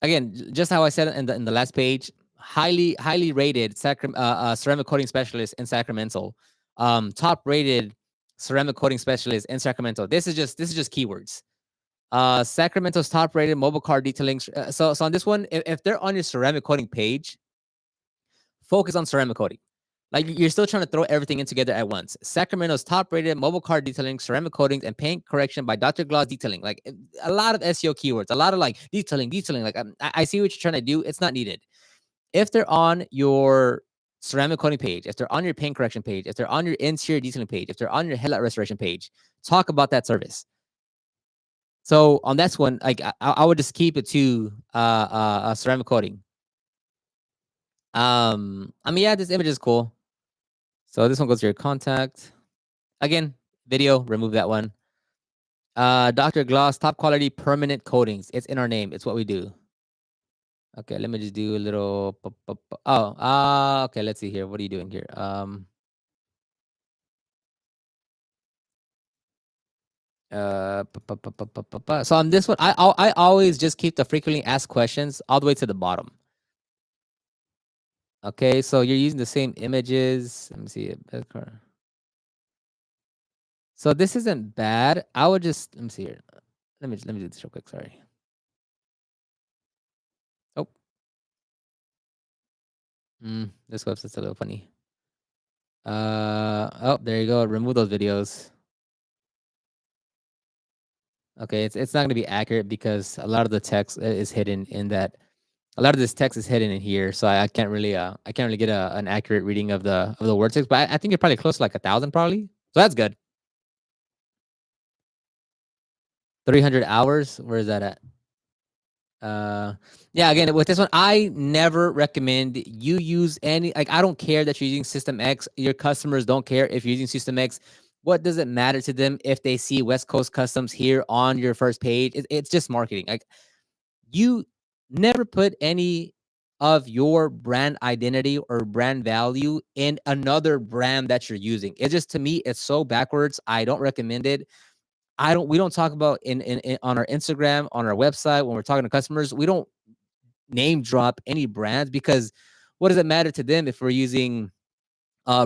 again, just how I said in the last page, highly rated ceramic coating specialist in Sacramento. Top rated ceramic coating specialist in Sacramento. This is just keywords. Sacramento's top rated mobile car detailing. So on this one, if they're on your ceramic coating page, focus on ceramic coating. Like you're still trying to throw everything in together at once. Sacramento's top rated mobile car detailing, ceramic coatings, and paint correction by Dr. Glass Detailing. Like a lot of SEO keywords, a lot of like detailing. Like I see what you're trying to do. It's not needed. If they're on your ceramic coating page, if they're on your paint correction page, if they're on your interior detailing page, if they're on your headlight restoration page, talk about that service. So on that one, like I would just keep it to ceramic coating. I mean, yeah, this image is cool. So this one goes to your contact. Again, video, remove that one. Dr. Gloss, top quality permanent coatings. It's in our name. It's what we do. Okay, let me just do a little. Oh, okay. Let's see here. What are you doing here? So on this one, I always just keep the frequently asked questions all the way to the bottom. Okay, so you're using the same images. Let me see it. So this isn't bad. I would just let me see here. Let me do this real quick. Sorry. Oh, this website's a little funny. Oh, there you go. Remove those videos. Okay, it's not gonna be accurate because a lot of the text is hidden in that. A lot of this text is hidden in here, so I can't really get an accurate reading of the word text. But I think you're probably close to like 1,000, probably. So that's good. 300 hours. Where is that at? Uh, yeah. Again, with this one, I never recommend you use any. Like, I don't care that you're using System X. Your customers don't care if you're using System X. What does it matter to them if they see West Coast Customs here on your first page? It's just marketing. Like, you never put any of your brand identity or brand value in another brand that you're using. It just, to me, it's so backwards. I don't recommend it. We don't talk about in on our Instagram, on our website, when we're talking to customers, we don't name drop any brands, because what does it matter to them if we're using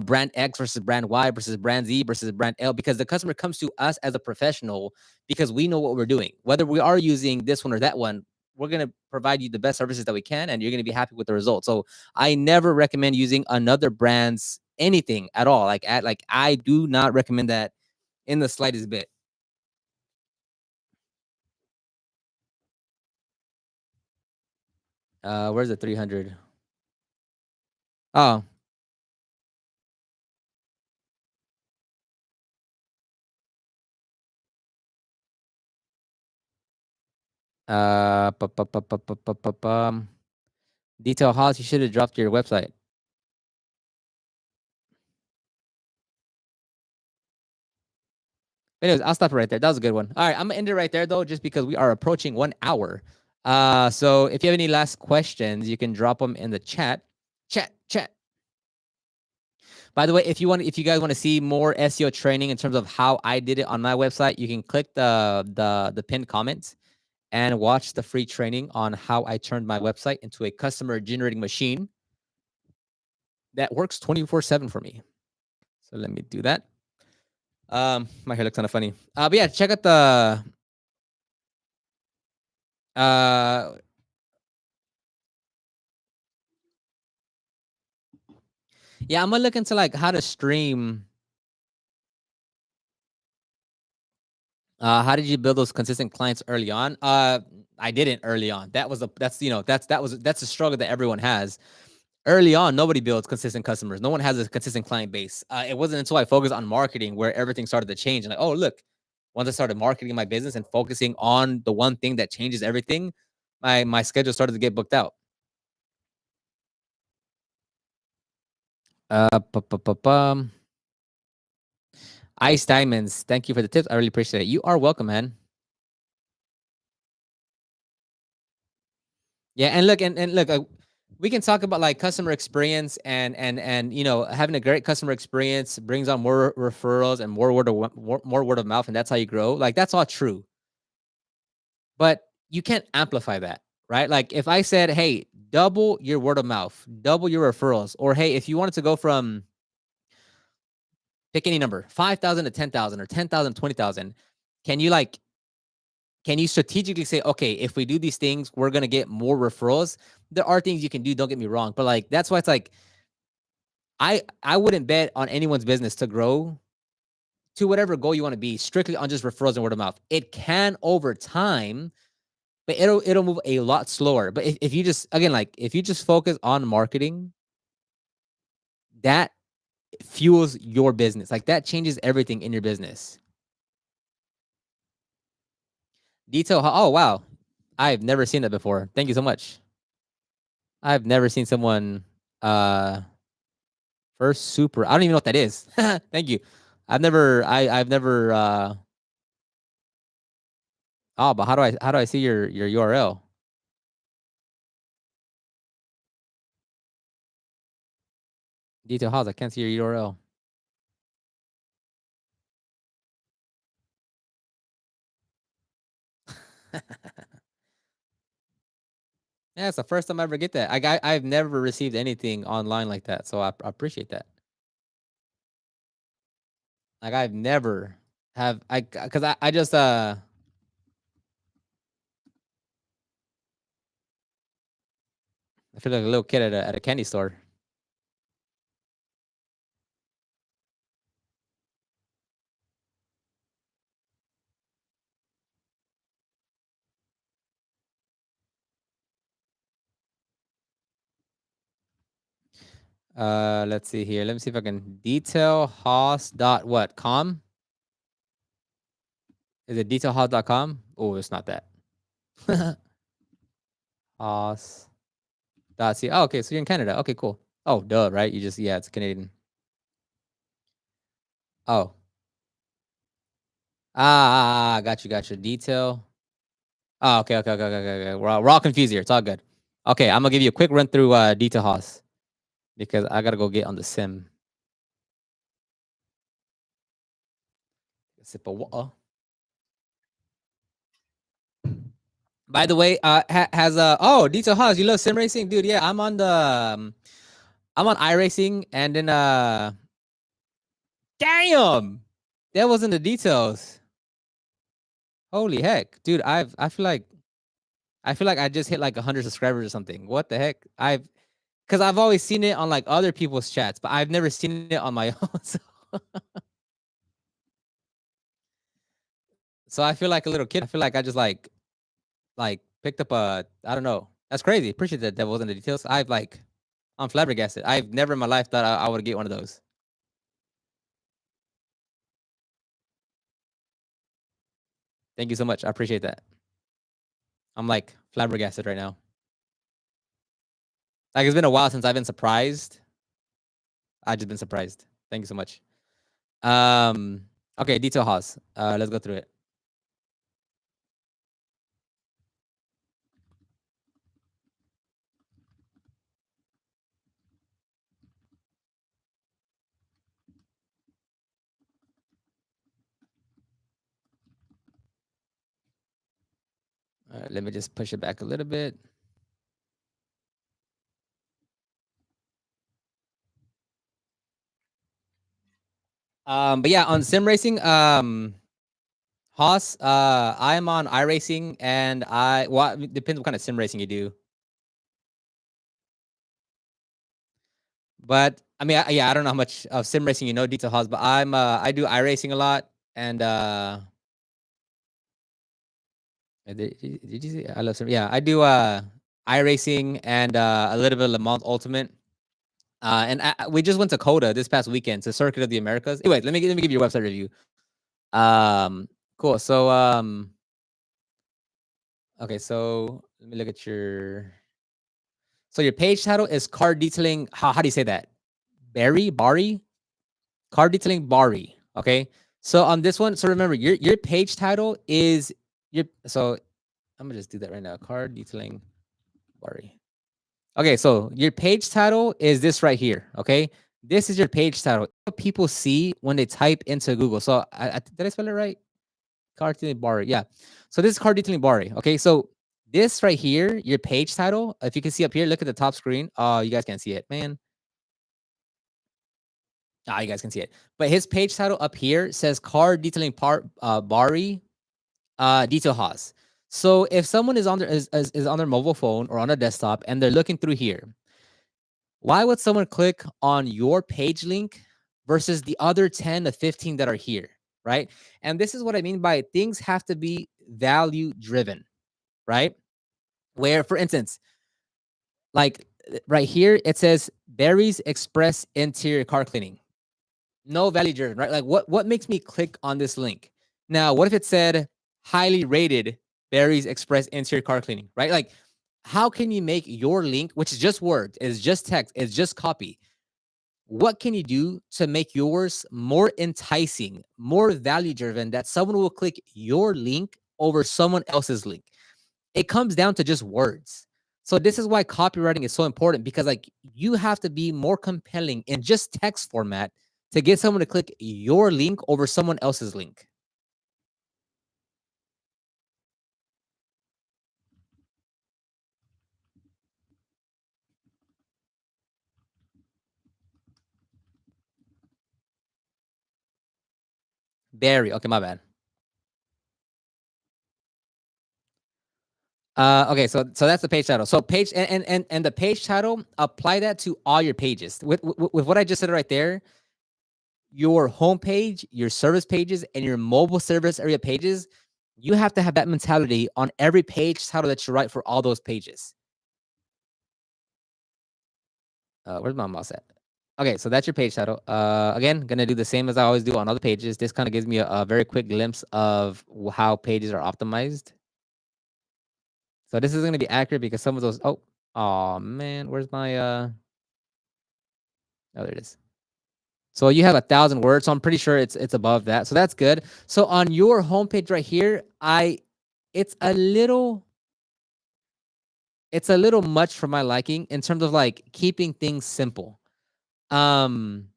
brand X versus brand Y versus brand Z versus brand L? Because the customer comes to us as a professional because we know what we're doing. Whether we are using this one or that one, we're going to provide you the best services that we can, and you're going to be happy with the results. So I never recommend using another brand's anything at all. Like I do not recommend that in the slightest bit. Where's the 300? Oh, detail house. You should have dropped your website. Anyways, I'll stop it right there. That was a good one. All right, I'm gonna end it right there though, just because we are approaching 1 hour. So if you have any last questions, you can drop them in the chat. Chat. By the way, if you guys want to see more SEO training in terms of how I did it on my website, you can click the pinned comments and watch the free training on how I turned my website into a customer generating machine that works 24/7 for me. So let me do that. My hair looks kind of funny. But yeah, check out the uh yeah, I'm gonna look into like how to stream. How did you build those consistent clients early on? I didn't early on. That's a struggle that everyone has. Early on, nobody builds consistent customers. No one has a consistent client base. It wasn't until I focused on marketing where everything started to change. And like, oh look, once I started marketing my business and focusing on the one thing that changes everything, my schedule started to get booked out. Uh, pu- pu- pu- pum. Ice Diamonds. Thank you for the tips. I really appreciate it. You are welcome, man. Yeah, and look, and look, we can talk about like customer experience and having a great customer experience brings on more referrals and more word of mouth, and that's how you grow. Like that's all true, but you can't amplify that, right? Like if I said, "Hey, double your word of mouth, double your referrals," or "Hey, if you wanted to go from pick any number, 5,000 to 10,000 or 10,000 to 20,000, can you like can you strategically say, okay, if we do these things, we're gonna get more referrals? There are things you can do, don't get me wrong, but like that's why it's like I wouldn't bet on anyone's business to grow to whatever goal you want to be strictly on just referrals and word of mouth. It can over time, but it'll move a lot slower. But if you just again like if you just focus on marketing, that fuels your business. Like that changes everything in your business. Detail. Oh wow, I've never seen that before. Thank you so much. I've never seen someone first super. I don't even know what that is. Thank you. I've never oh, but how do I see your URL? Detail house. I can't see your URL. Yeah, it's the first time I ever get that. I've never received anything online like that, so I appreciate that. Like I've never have I because I just I feel like a little kid at a candy store. Let's see here. Let me see if I can detailhoss dot what com. Is it detailhoss.com? Oh, it's not that. Hoss dot c. Oh, okay. So you're in Canada. Okay, cool. Oh, duh, right? You just yeah, it's Canadian. Oh. Got you, got you. Detail. Oh, okay. We're all confused here. It's all good. Okay, I'm gonna give you a quick run through Detail Hoss because I gotta go get on the sim. Sip of water. By the way, has Detail Hoss, you love sim racing, dude? Yeah, I'm on the I'm on iRacing, and then damn, that wasn't the details. Holy heck, dude! I feel like I just hit like 100 subscribers or something. What the heck? Because I've always seen it on like other people's chats, but I've never seen it on my own. So I feel like a little kid. I feel like I just like picked up a I don't know. That's crazy. Appreciate that wasn't the details. I'm flabbergasted. I've never in my life thought I would get one of those. Thank you so much. I appreciate that. I'm like flabbergasted right now. Like it's been a while since I've been surprised. I've just been surprised. Thank you so much. Okay, Detail Hoss. Let's go through it. Let me just push it back a little bit. But yeah, on sim racing, Hoss, I'm on iRacing, and it depends what kind of sim racing you do. But I mean, yeah, I don't know how much of sim racing you know, Detail Hoss, but I do iRacing a lot, and did you see? I love sim. Yeah, I do iRacing and a little bit of Le Mans Ultimate. And we just went to COTA this past weekend to Circuit of the Americas. Anyway, let me give you a website review. Cool. So okay, so let me look at your. So your page title is car detailing. How do you say that? Bari, car detailing Bari. Okay. So on this one, so remember your page title is your. So I'm gonna just do that right now. Car detailing Bari. Okay, so your page title is this right here. Okay, this is your page title. What people see when they type into Google. So did I spell it right? Car detailing Bari. Yeah. So this is car detailing Bari. Okay, so this right here, your page title. If you can see up here, look at the top screen. Oh, you guys can't see it, man. You guys can see it. But his page title up here says car detailing Bari detail Haas. So if someone is on their is on their mobile phone or on a desktop and they're looking through here, why would someone click on your page link versus the other 10 to 15 that are here, right? And this is what I mean by things have to be value driven, right? Where, for instance, like right here, it says Barry's Express Interior Car Cleaning. No value driven, right? Like what makes me click on this link? Now, what if it said highly rated Barry's Express Interior Car Cleaning, right? Like, how can you make your link, which is just words, is just text, is just copy? What can you do to make yours more enticing, more value driven, that someone will click your link over someone else's link? It comes down to just words. So this is why copywriting is so important, because like you have to be more compelling in just text format to get someone to click your link over someone else's link. Barry. Okay, my bad. Okay, so that's the page title. So page and the page title, apply that to all your pages. With what I just said right there, your homepage, your service pages, and your mobile service area pages, you have to have that mentality on every page title that you write for all those pages. Where's my mouse at? Okay, so that's your page title. Again, gonna do the same as I always do on other pages. This kind of gives me a very quick glimpse of how pages are optimized. So this is gonna be accurate because some of those. Oh man, where's my? Oh, there it is. So you have 1,000 words. So I'm pretty sure it's above that. So that's good. So on your homepage right here, it's a little much for my liking in terms of like keeping things simple. Um,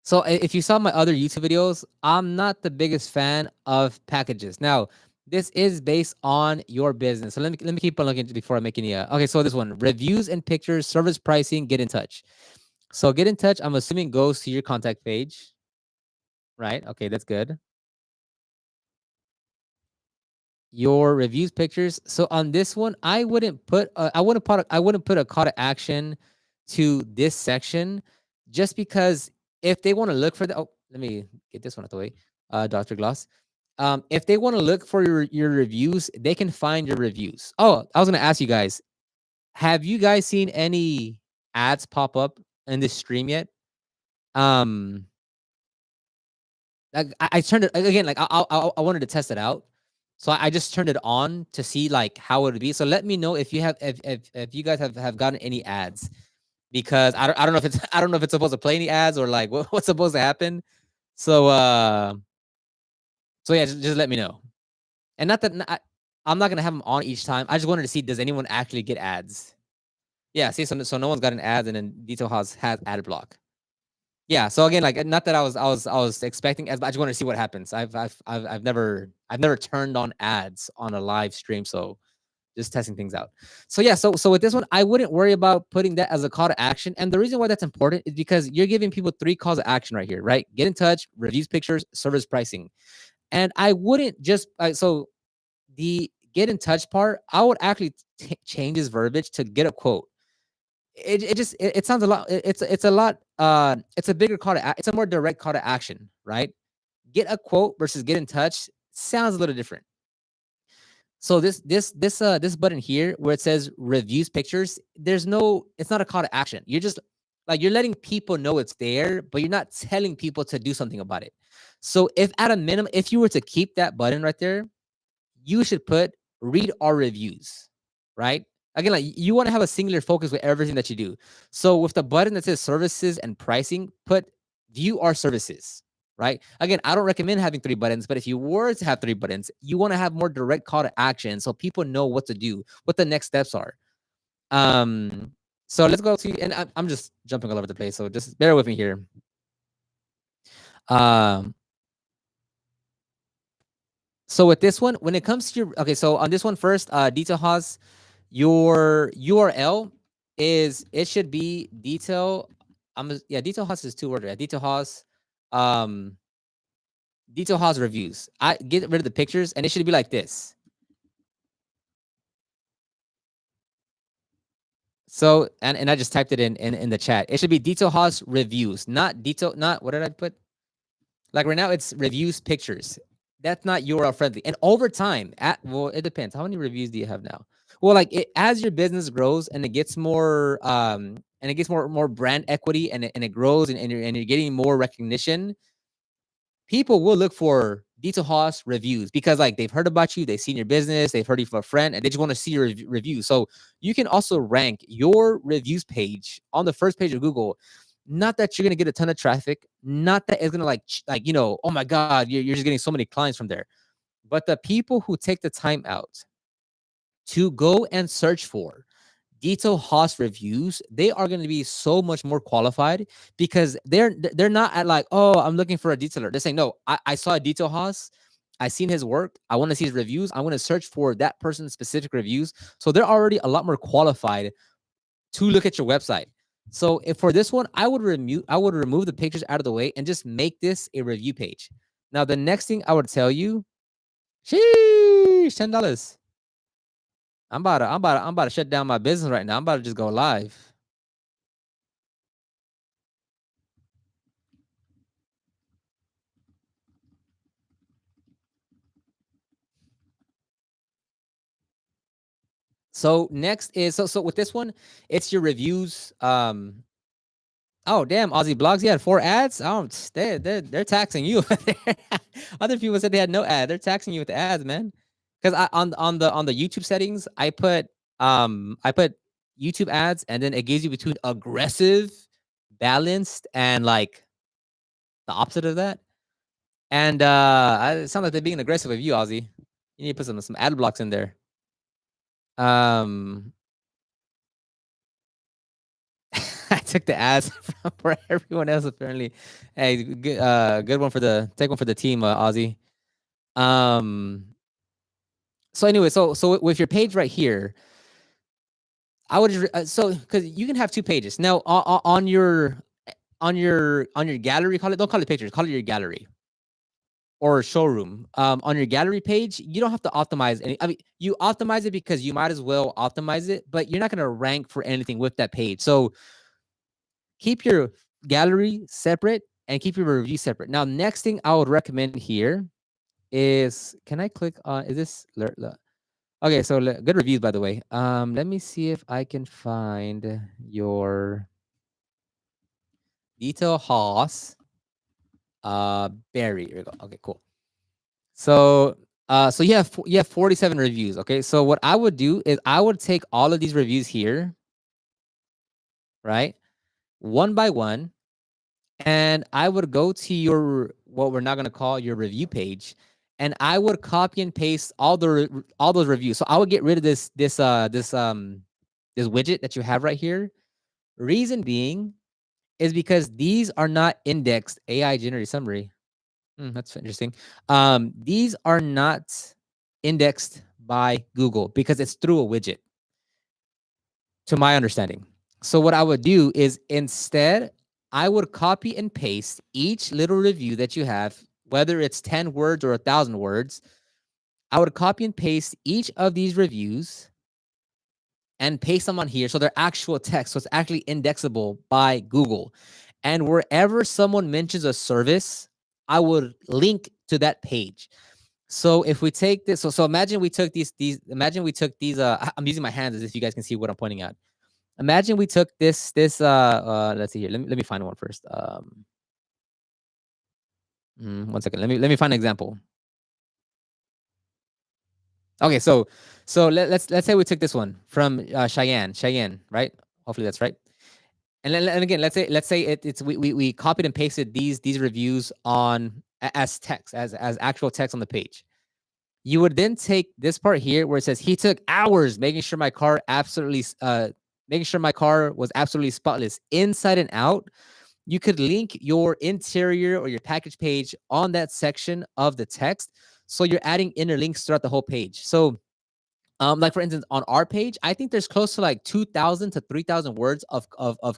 So if you saw my other YouTube videos, I'm not the biggest fan of packages. Now, this is based on your business. So let me keep on looking before I make any. Okay, so this one: reviews and pictures, service pricing, get in touch. So get in touch. I'm assuming goes to your contact page, right? Okay, that's good. Your reviews, pictures. So on this one, I wouldn't put I wouldn't put a call to action to this section, just because if they want to look for the let me get this one out the way. Dr. Gloss. If they want to look for your reviews, they can find your reviews. Oh, I was gonna ask you guys, have you guys seen any ads pop up in this stream yet? Um, I turned it again. Like I wanted to test it out, so I just turned it on to see like how it would be. So let me know if you have if you guys have gotten any ads, because I don't know if it's I don't know if it's supposed to play any ads or like what's supposed to happen. So so yeah, just let me know. And not that I'm not gonna have them on each time. I just wanted to see, does anyone actually get ads? Yeah, see, so no one's got an ad, and then Detail has ad block. Yeah, so again, like, not that I was expecting ads, but I just wanted to see what happens. I've never turned on ads on a live stream, so just testing things out. So yeah, so with this one, I wouldn't worry about putting that as a call to action. And the reason why that's important is because you're giving people 3 calls to action right here, right? Get in touch, reviews, pictures, service pricing. And I wouldn't just so the get in touch part, I would actually change his verbiage to get a quote. It sounds a lot. It's a lot. It's a bigger call to. It's a more direct call to action, right? Get a quote versus get in touch sounds a little different. So this button here where it says reviews pictures, there's no. It's not a call to action. You're just like you're letting people know it's there, but you're not telling people to do something about it. So if at a minimum, if you were to keep that button right there, you should put read our reviews, right? Again, like you want to have a singular focus with everything that you do. So with the button that says services and pricing, put view our services, right? Again, I don't recommend having 3 buttons, but if you were to have 3 buttons, you want to have more direct call to action so people know what to do, what the next steps are. So let's go to, and I'm just jumping all over the place, so just bear with me here. Um, so with this one, when it comes to your, okay, so on this one first, Detail Haas, your URL is, it should be detail. Detail Haas is 2 words, right? Um, Detail Haas reviews. I get rid of the pictures, and it should be like this. So, and I just typed it in the chat. It should be Detail Haas reviews, not detail, not what did I put? Like right now, it's reviews pictures. That's not URL friendly. And over time, well, it depends. How many reviews do you have now? Well, like as your business grows and it gets more more brand equity, and it grows, and you're getting more recognition, people will look for Detail Haas reviews because like they've heard about you, they've seen your business, they've heard you from a friend, and they just want to see your review. So you can also rank your reviews page on the first page of Google. Not that you're gonna get a ton of traffic, not that it's gonna like oh my god, you're just getting so many clients from there. But the people who take the time out to go and search for Detail Haas reviews, they are going to be so much more qualified because they're not at like, oh, I'm looking for a detailer. They're saying, no, I saw a Detail Haas, I seen his work, I want to see his reviews, I want to search for that person's specific reviews. So they're already a lot more qualified to look at your website. So if for this one, I would remove the pictures out of the way and just make this a review page. Now the next thing I would tell you, sheesh, $10. I'm about to shut down my business right now. I'm about to just go live. So next is so with this one, it's your reviews. Oh damn, Aussie blogs. You had 4 ads. Oh, they're taxing you. Other people said they had no ad. They're taxing you with the ads, man. Because I on the YouTube settings, I put YouTube ads, and then it gives you between aggressive, balanced, and like the opposite of that. And it sounds like they're being aggressive with you, Aussie. You need to put some ad blocks in there. Um, I took the ads for everyone else apparently. Hey, good one for the take one for the team, Ozzy. Um, so anyway, so with your page right here, I would so because you can have 2 pages now on your gallery. Don't call it pictures, call it your gallery or showroom. On your gallery page, you don't have to optimize any. I mean, you optimize it because you might as well optimize it, but you're not going to rank for anything with that page. So keep your gallery separate and keep your review separate. Now, next thing I would recommend here is, can I click on, is this, okay, so good reviews, by the way. Let me see if I can find your Detail Haas, Barry. Here we go. Okay, cool. So, so you have 47 reviews. Okay, so what I would do is I would take all of these reviews here, right, one by one, and I would go to your, what we're not going to call your review page, and I would copy and paste all those reviews. So I would get rid of this widget that you have right here. Reason being is because these are not indexed AI generated summary. That's interesting. These are not indexed by Google because it's through a widget, to my understanding. So what I would do is instead, I would copy and paste each little review that you have, whether it's 10 words or 1,000 words. I would copy and paste each of these reviews and paste them on here. So they're actual text. So it's actually indexable by Google. And wherever someone mentions a service, I would link to that page. So if we take this, so imagine we took imagine we took these, I'm using my hands as if you guys can see what I'm pointing at. Imagine we took let's see here. Let me find one first. 1 second. Let me find an example. Okay, so let's say we took this one from Cheyenne, right? Hopefully that's right. And again, let's say it's we copied and pasted these reviews on as text, as actual text on the page. You would then take this part here where it says he took hours making sure my car was absolutely spotless inside and out. You could link your interior or your package page on that section of the text. So you're adding inner links throughout the whole page. So like for instance, on our page, I think there's close to like 2,000 to 3,000 words of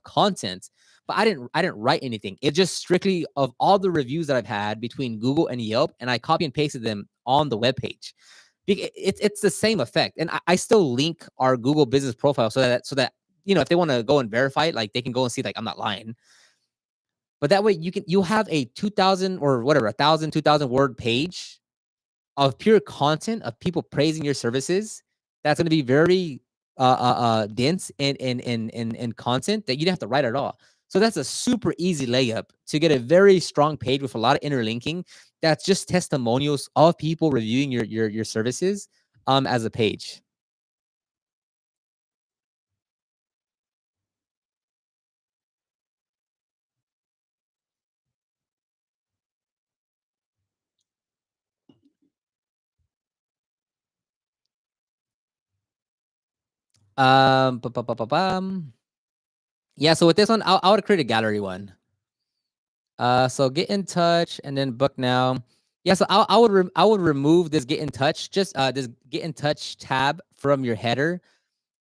content, but I didn't write anything. It just strictly of all the reviews that I've had between Google and Yelp, and I copy and pasted them on the web page. It's the same effect, and I still link our Google business profile so that if they want to go and verify it, like they can go and see like I'm not lying. But that way you'll have a 2,000 or whatever 1,000 2,000 word page of pure content of people praising your services. That's going to be very dense in content that you don't have to write at all. So that's a super easy layup to get a very strong page with a lot of interlinking. That's just testimonials of people reviewing your services as a page. Yeah, so with this one, I would create a gallery one. So get in touch and then book now. Yeah, so I would remove this get in touch, just this get in touch tab from your header,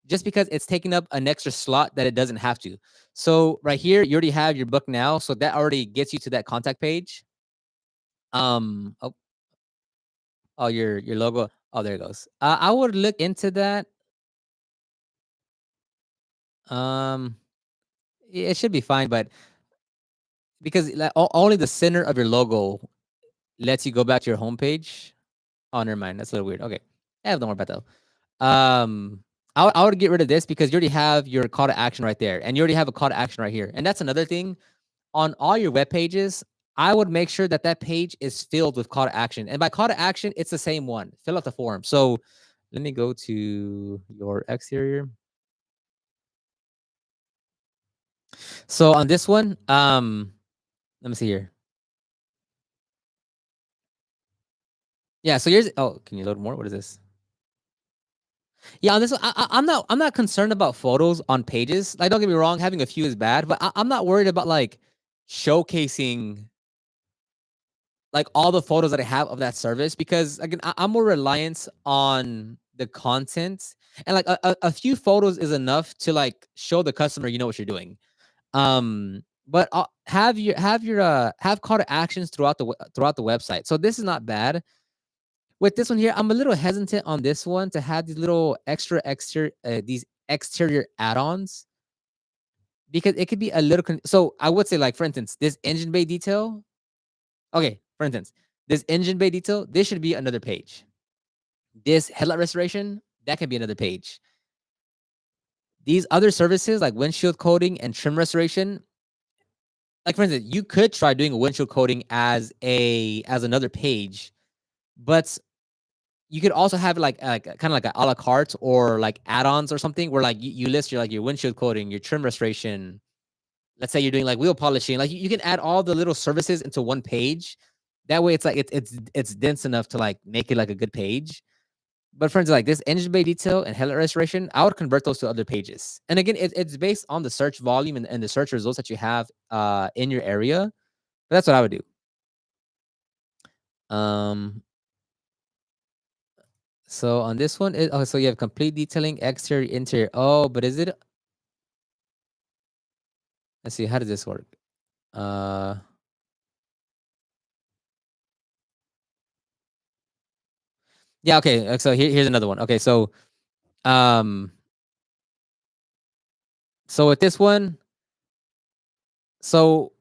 just because it's taking up an extra slot that it doesn't have to. So right here, you already have your book now, so that already gets you to that contact page. Oh, your logo. Oh, there it goes. I would look into that. Um, it should be fine, but because like, only the center of your logo lets you go back to your homepage. Oh, never mind. That's a little weird. Okay, don't worry about that. I would get rid of this because you already have your call to action right there, and you already have a call to action right here. And that's another thing on all your web pages. I would make sure that that page is filled with call to action. And by call to action, it's the same one. Fill out the form. So let me go to your exterior. So on this one, let me see here. Yeah. So here's. Oh, can you load more? What is this? Yeah, on this one, I'm not concerned about photos on pages. Like, don't get me wrong, having a few is bad, but I'm not worried about like showcasing like all the photos that I have of that service because again, I'm more reliant on the content and like a few photos is enough to like show the customer you know what you're doing. But have call to actions throughout throughout the website. So this is not bad. With this one here, I'm a little hesitant on this one to have these little these exterior add-ons because it could be a little. So I would say, like for instance, this engine bay detail. Okay, for instance, this engine bay detail. This should be another page. This headlight restoration that can be another page. These other services like windshield coating and trim restoration. Like for instance, you could try doing a windshield coating as another page, but you could also have like kind of like a la carte or like add-ons or something where like you list your like your windshield coating, your trim restoration. Let's say you're doing like wheel polishing, like you can add all the little services into one page. That way, it's like it's dense enough to like make it like a good page. But for instance, like this engine bay detail and headlight restoration, I would convert those to other pages. And again, it's based on the search volume and the search results that you have in your area. But that's what I would do. Um, so on this one, oh, so you have complete detailing, exterior, interior. Oh, but is it? Let's see. How does this work? Uh, yeah. Okay. So here's another one. Okay. Um, so with this one, so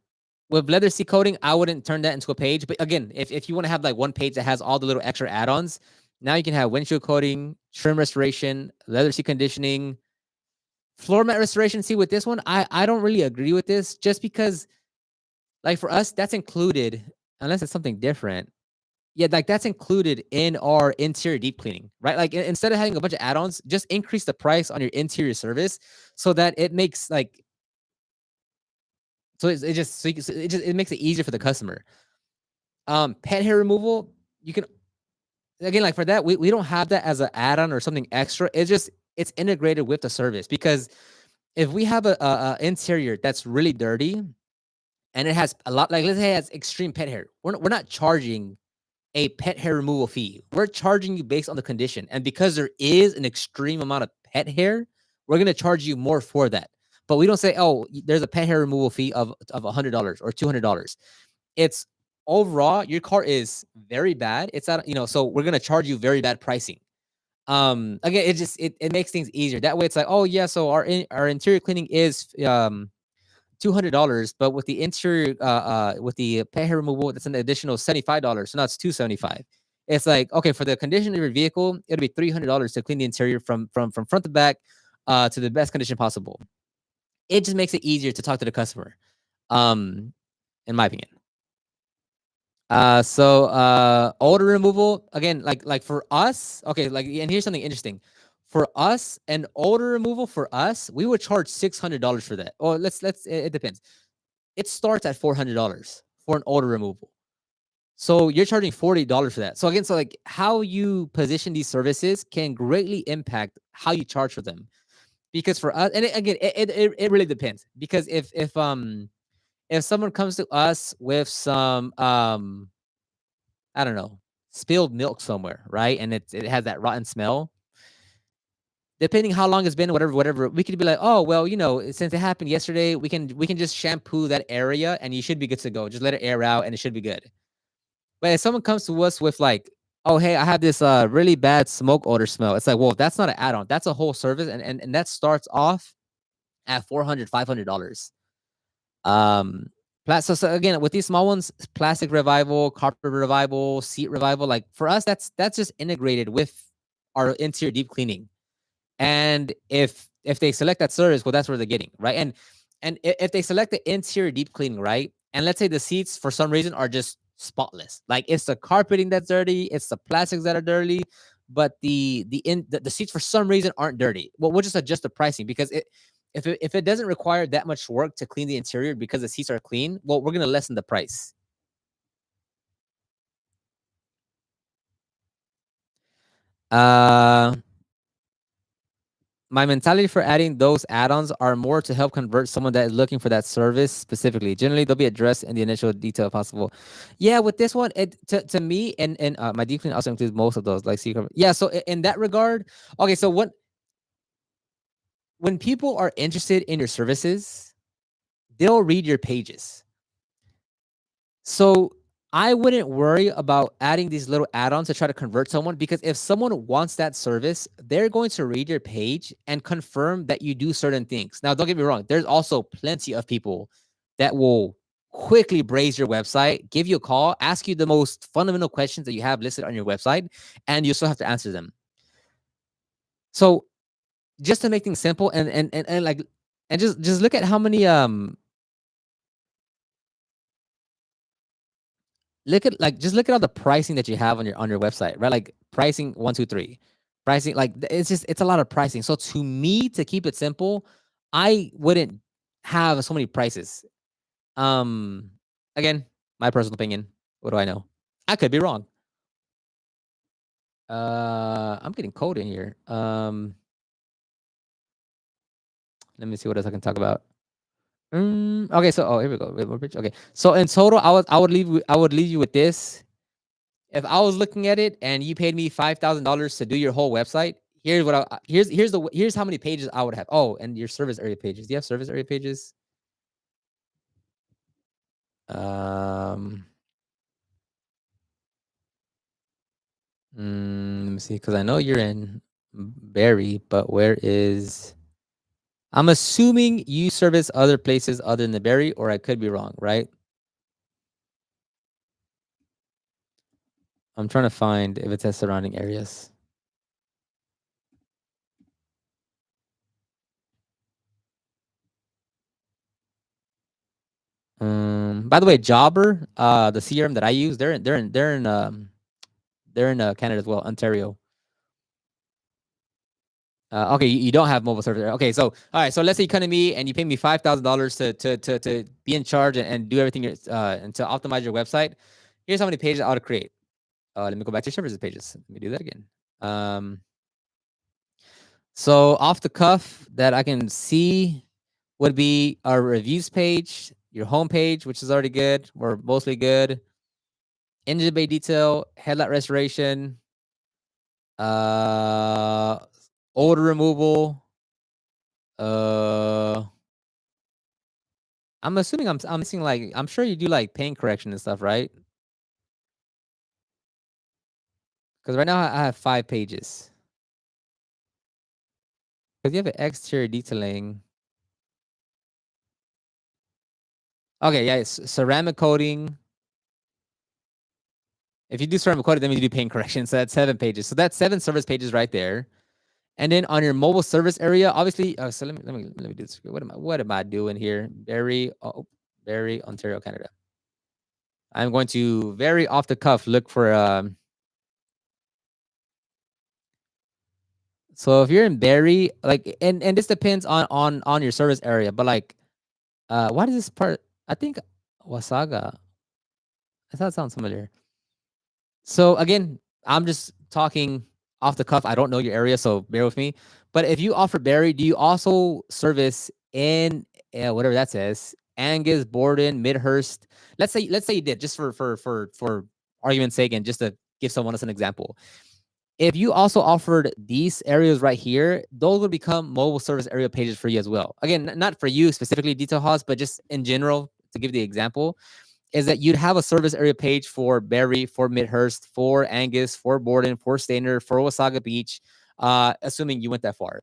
with leather seat coating, I wouldn't turn that into a page. But again, if you want to have like one page that has all the little extra add-ons, now you can have windshield coating, trim restoration, leather seat conditioning, floor mat restoration. See, with this one, I don't really agree with this just because, like for us, that's included unless it's something different. Yeah, like that's included in our interior deep cleaning, right? Like instead of having a bunch of add-ons, just increase the price on your interior service so that it makes like so it just so, so it makes it easier for the customer. Pet hair removal, you can again like for that we don't have that as an add-on or something extra. It's integrated with the service because if we have a interior that's really dirty and it has a lot like let's say it has extreme pet hair, we're not charging a pet hair removal fee. We're charging you based on the condition. And because there is an extreme amount of pet hair, we're going to charge you more for that. But we don't say, oh, there's a pet hair removal fee of $100 or $200. It's overall, your car is very bad. It's not, so we're going to charge you very bad pricing. Again, it makes things easier. That way it's like, oh yeah, so our interior cleaning is $200, but with the interior, with the pet hair removal, that's an additional $75. So now it's $275. It's like okay, for the condition of your vehicle, it'll be $300 to clean the interior from front to back, to the best condition possible. It just makes it easier to talk to the customer, um, in my opinion. Odor removal again, like for us, okay, like and here's something interesting. For us, an odor removal for us, we would charge $600 for that. Or let's it depends. It starts at $400 for an odor removal. So you're charging $40 for that. So again, so like how you position these services can greatly impact how you charge for them. Because for us, and again, it really depends. Because if someone comes to us with some I don't know, spilled milk somewhere, right? And it has that rotten smell. Depending how long it's been, whatever, we could be like, oh well, since it happened yesterday, we can just shampoo that area and you should be good to go. Just let it air out and it should be good. But if someone comes to us with like, oh hey, I have this really bad smoke odor smell, it's like, well, that's not an add-on. That's a whole service, and that starts off at $400, $500. Um, so again, with these small ones, plastic revival, carpet revival, seat revival, like for us, that's just integrated with our interior deep cleaning. And if they select that service, well, that's where they're getting, right? And if they select the interior deep cleaning, right? And let's say the seats for some reason are just spotless, like it's the carpeting that's dirty, it's the plastics that are dirty, but the seats for some reason aren't dirty. Well, we'll just adjust the pricing because if it doesn't require that much work to clean the interior because the seats are clean, well, we're gonna lessen the price. Uh, my mentality for adding those add-ons are more to help convert someone that is looking for that service specifically. Generally, they'll be addressed in the initial detail if possible. Yeah, with this one, it to me and my deep clean also includes most of those, like secret. Yeah, so in that regard, okay, so when people are interested in your services, they'll read your pages. So I wouldn't worry about adding these little add-ons to try to convert someone, because if someone wants that service, they're going to read your page and confirm that you do certain things. Now, don't get me wrong, there's also plenty of people that will quickly braze your website, give you a call, ask you the most fundamental questions that you have listed on your website, and you still have to answer them. So just to make things simple and like, and just look at how many look at like just look at all the pricing that you have on your website, right? Like pricing 1, 2, 3, pricing, like it's a lot of pricing. So to me, to keep it simple, I wouldn't have so many prices. Um, Again, my personal opinion. What do I know? I could be wrong. I'm getting cold in here. Let me see what else I can talk about. Okay, so here we go. Wait, more picture. Okay, so in total, I would leave you with this. If I was looking at it and you paid me $5,000 to do your whole website, here's what here's how many pages I would have. Oh, and your service area pages. Do you have service area pages? Um, Let me see, because I know you're in Barry, but where is? I'm assuming you service other places other than the Barry, or I could be wrong, right? I'm trying to find if it says surrounding areas. By the way, Jobber, the CRM that I use, they're in Canada as well, Ontario. Okay, you don't have mobile service. Okay, so all right, so let's say you come to me and you pay me $5,000 to be in charge and do everything and to optimize your website. Here's how many pages I ought to create. Let me go back to services pages. Let me do that again. So off the cuff that I can see would be our reviews page, your home page, which is already good or mostly good. Engine bay detail, headlight restoration, uh, odor removal. Uh, I'm assuming I'm missing, like, I'm sure you do like paint correction and stuff, right? Because right now I have 5 pages. Because you have an exterior detailing. Okay, yeah, it's ceramic coating. If you do ceramic coating, then you do paint correction. So that's 7 pages. So that's 7 service pages right there. And then on your mobile service area, obviously, so let me do this. What am I doing here? Barry, Ontario, Canada. I'm going to very off the cuff look for so if you're in Barry, like, and this depends on your service area, but like, what is this part? I think Wasaga. I thought it sounds familiar. So again, I'm just talking off the cuff. I don't know your area, so bear with me. But if you offer Barry, do you also service in whatever that says, Angus, Borden, Midhurst? Let's say you did, just for argument's sake, and just to give someone else an example. If you also offered these areas right here, those would become mobile service area pages for you as well. Again, not for you specifically, Detail House, but just in general, to give the example, is that you'd have a service area page for Barrie, for Midhurst, for Angus, for Borden, for Stayner, for Wasaga Beach, assuming you went that far.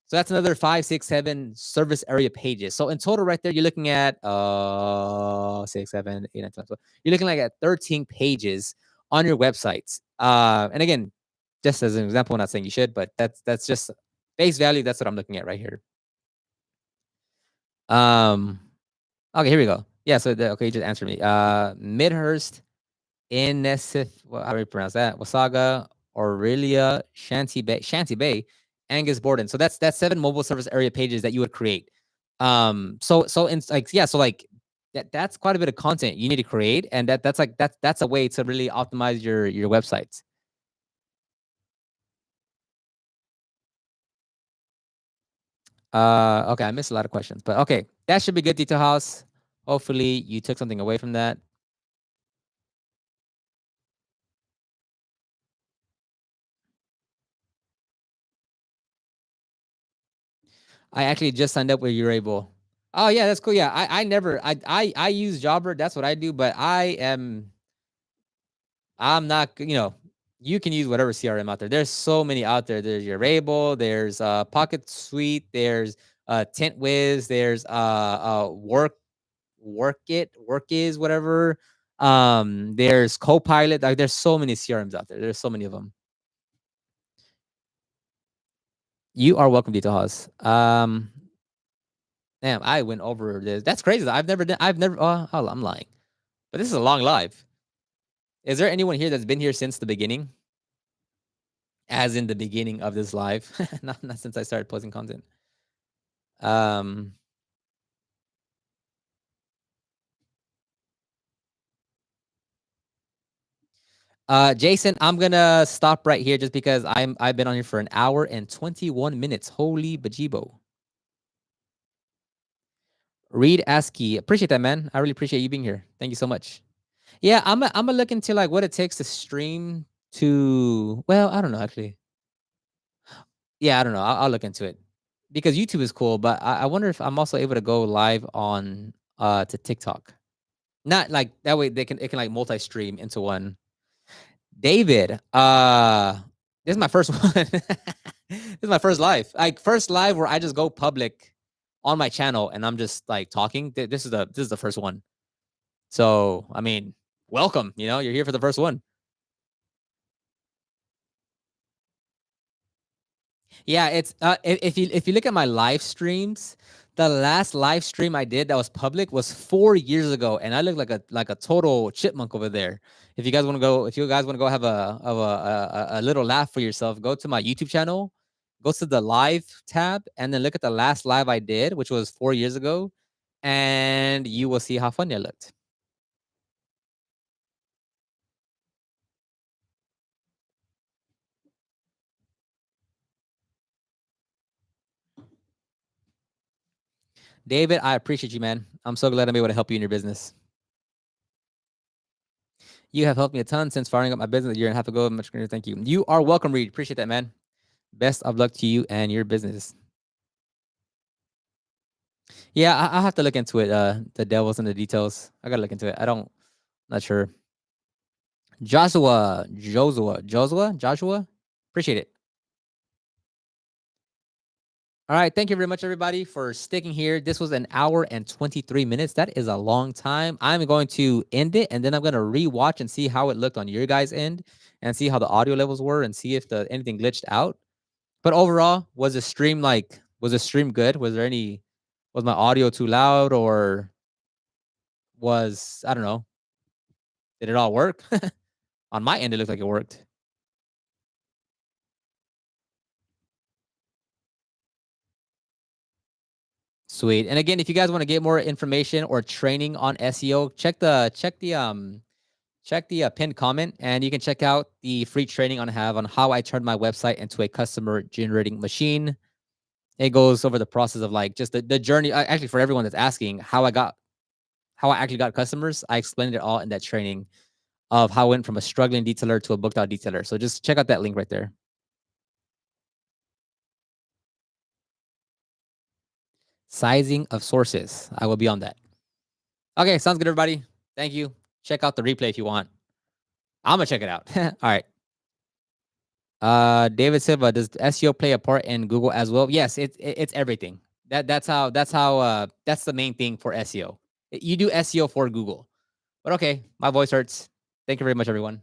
So that's another 5, 6, 7 service area pages. So in total, right there, you're looking at 6, 7, 8, 9, 10. So you're looking like at 13 pages on your websites. And again, just as an example, I'm not saying you should, but that's just Face value, that's what I'm looking at right here. Um, okay, here we go. Yeah, so okay, you just answered me. Midhurst, Inesif, well, how do you pronounce that? Wasaga, Aurelia, Shanty Bay, Angus Borden. So that's 7 mobile service area pages that you would create. So in like yeah, so like that's quite a bit of content you need to create, and that's a way to really optimize your websites. Okay, I missed a lot of questions, but okay, that should be good, Detail House. Hopefully, you took something away from that. I actually just signed up with Urable. Oh yeah, that's cool. Yeah, I never I use Jobber. That's what I do, but I'm not. You can use whatever CRM out there. There's so many out there. There's Urable. There's Pocket Suite. There's TintWiz. There's Workis, whatever. There's Copilot. Like there's so many CRMs out there. There's so many of them. You are welcome, Dito Haas. Damn, I went over this. That's crazy. I've never done. Oh, I'm lying. But this is a long live. Is there anyone here that's been here since the beginning? As in the beginning of this live, not since I started posting content. Jason, I'm gonna stop right here just because I've been on here for an hour and 21 minutes. Holy bejibo. Reed Askey, appreciate that, man. I really appreciate you being here. Thank you so much. Yeah, I'm gonna look into like what it takes to stream to. Well, I don't know actually. Yeah, I don't know. I'll look into it because YouTube is cool, but I wonder if I'm also able to go live on to TikTok. Not like that way it can like multi-stream into one. David, this is my first one. This is my first live. Like first live where I just go public on my channel and I'm just like talking. This is the first one. So, I mean, welcome, you're here for the first one. Yeah, it's if you look at my live streams, the last live stream I did that was public was 4 years ago, and I look like a total chipmunk over there. If you guys want to go have a little laugh for yourself, go to my YouTube channel, go to the live tab, and then look at the last live I did, which was 4 years ago, and you will see how funny I looked. David, I appreciate you, man. I'm so glad I'm able to help you in your business. You have helped me a ton since firing up my business a year and a half ago. Much greater. Thank you. You are welcome, Reed. Appreciate that, man. Best of luck to you and your business. Yeah, I'll have to look into it. The devils and the details. I gotta look into it. Not sure. Joshua. Appreciate it. All right. Thank you very much, everybody, for sticking here. This was an hour and 23 minutes. That is a long time. I'm going to end it, and then I'm going to rewatch and see how it looked on your guys' end and see how the audio levels were and see if anything glitched out. But overall, was the stream good? Was my audio too loud, or I don't know, did it all work? On my end, it looked like it worked. Sweet. And again, if you guys want to get more information or training on SEO, check the pinned comment, and you can check out the free training on how I turned my website into a customer generating machine. It goes over the process of like just the journey. Actually, for everyone that's asking how I actually got customers, I explained it all in that training of how I went from a struggling detailer to a booked out detailer. So just check out that link right there. Sizing of sources. I will be on that. Okay, sounds good, everybody. Thank you. Check out the replay if you want. I'm gonna check it out. All right. David Silva, does SEO play a part in Google as well? Yes, it's everything. That's the main thing for SEO. You do SEO for Google. But okay, my voice hurts. Thank you very much, everyone.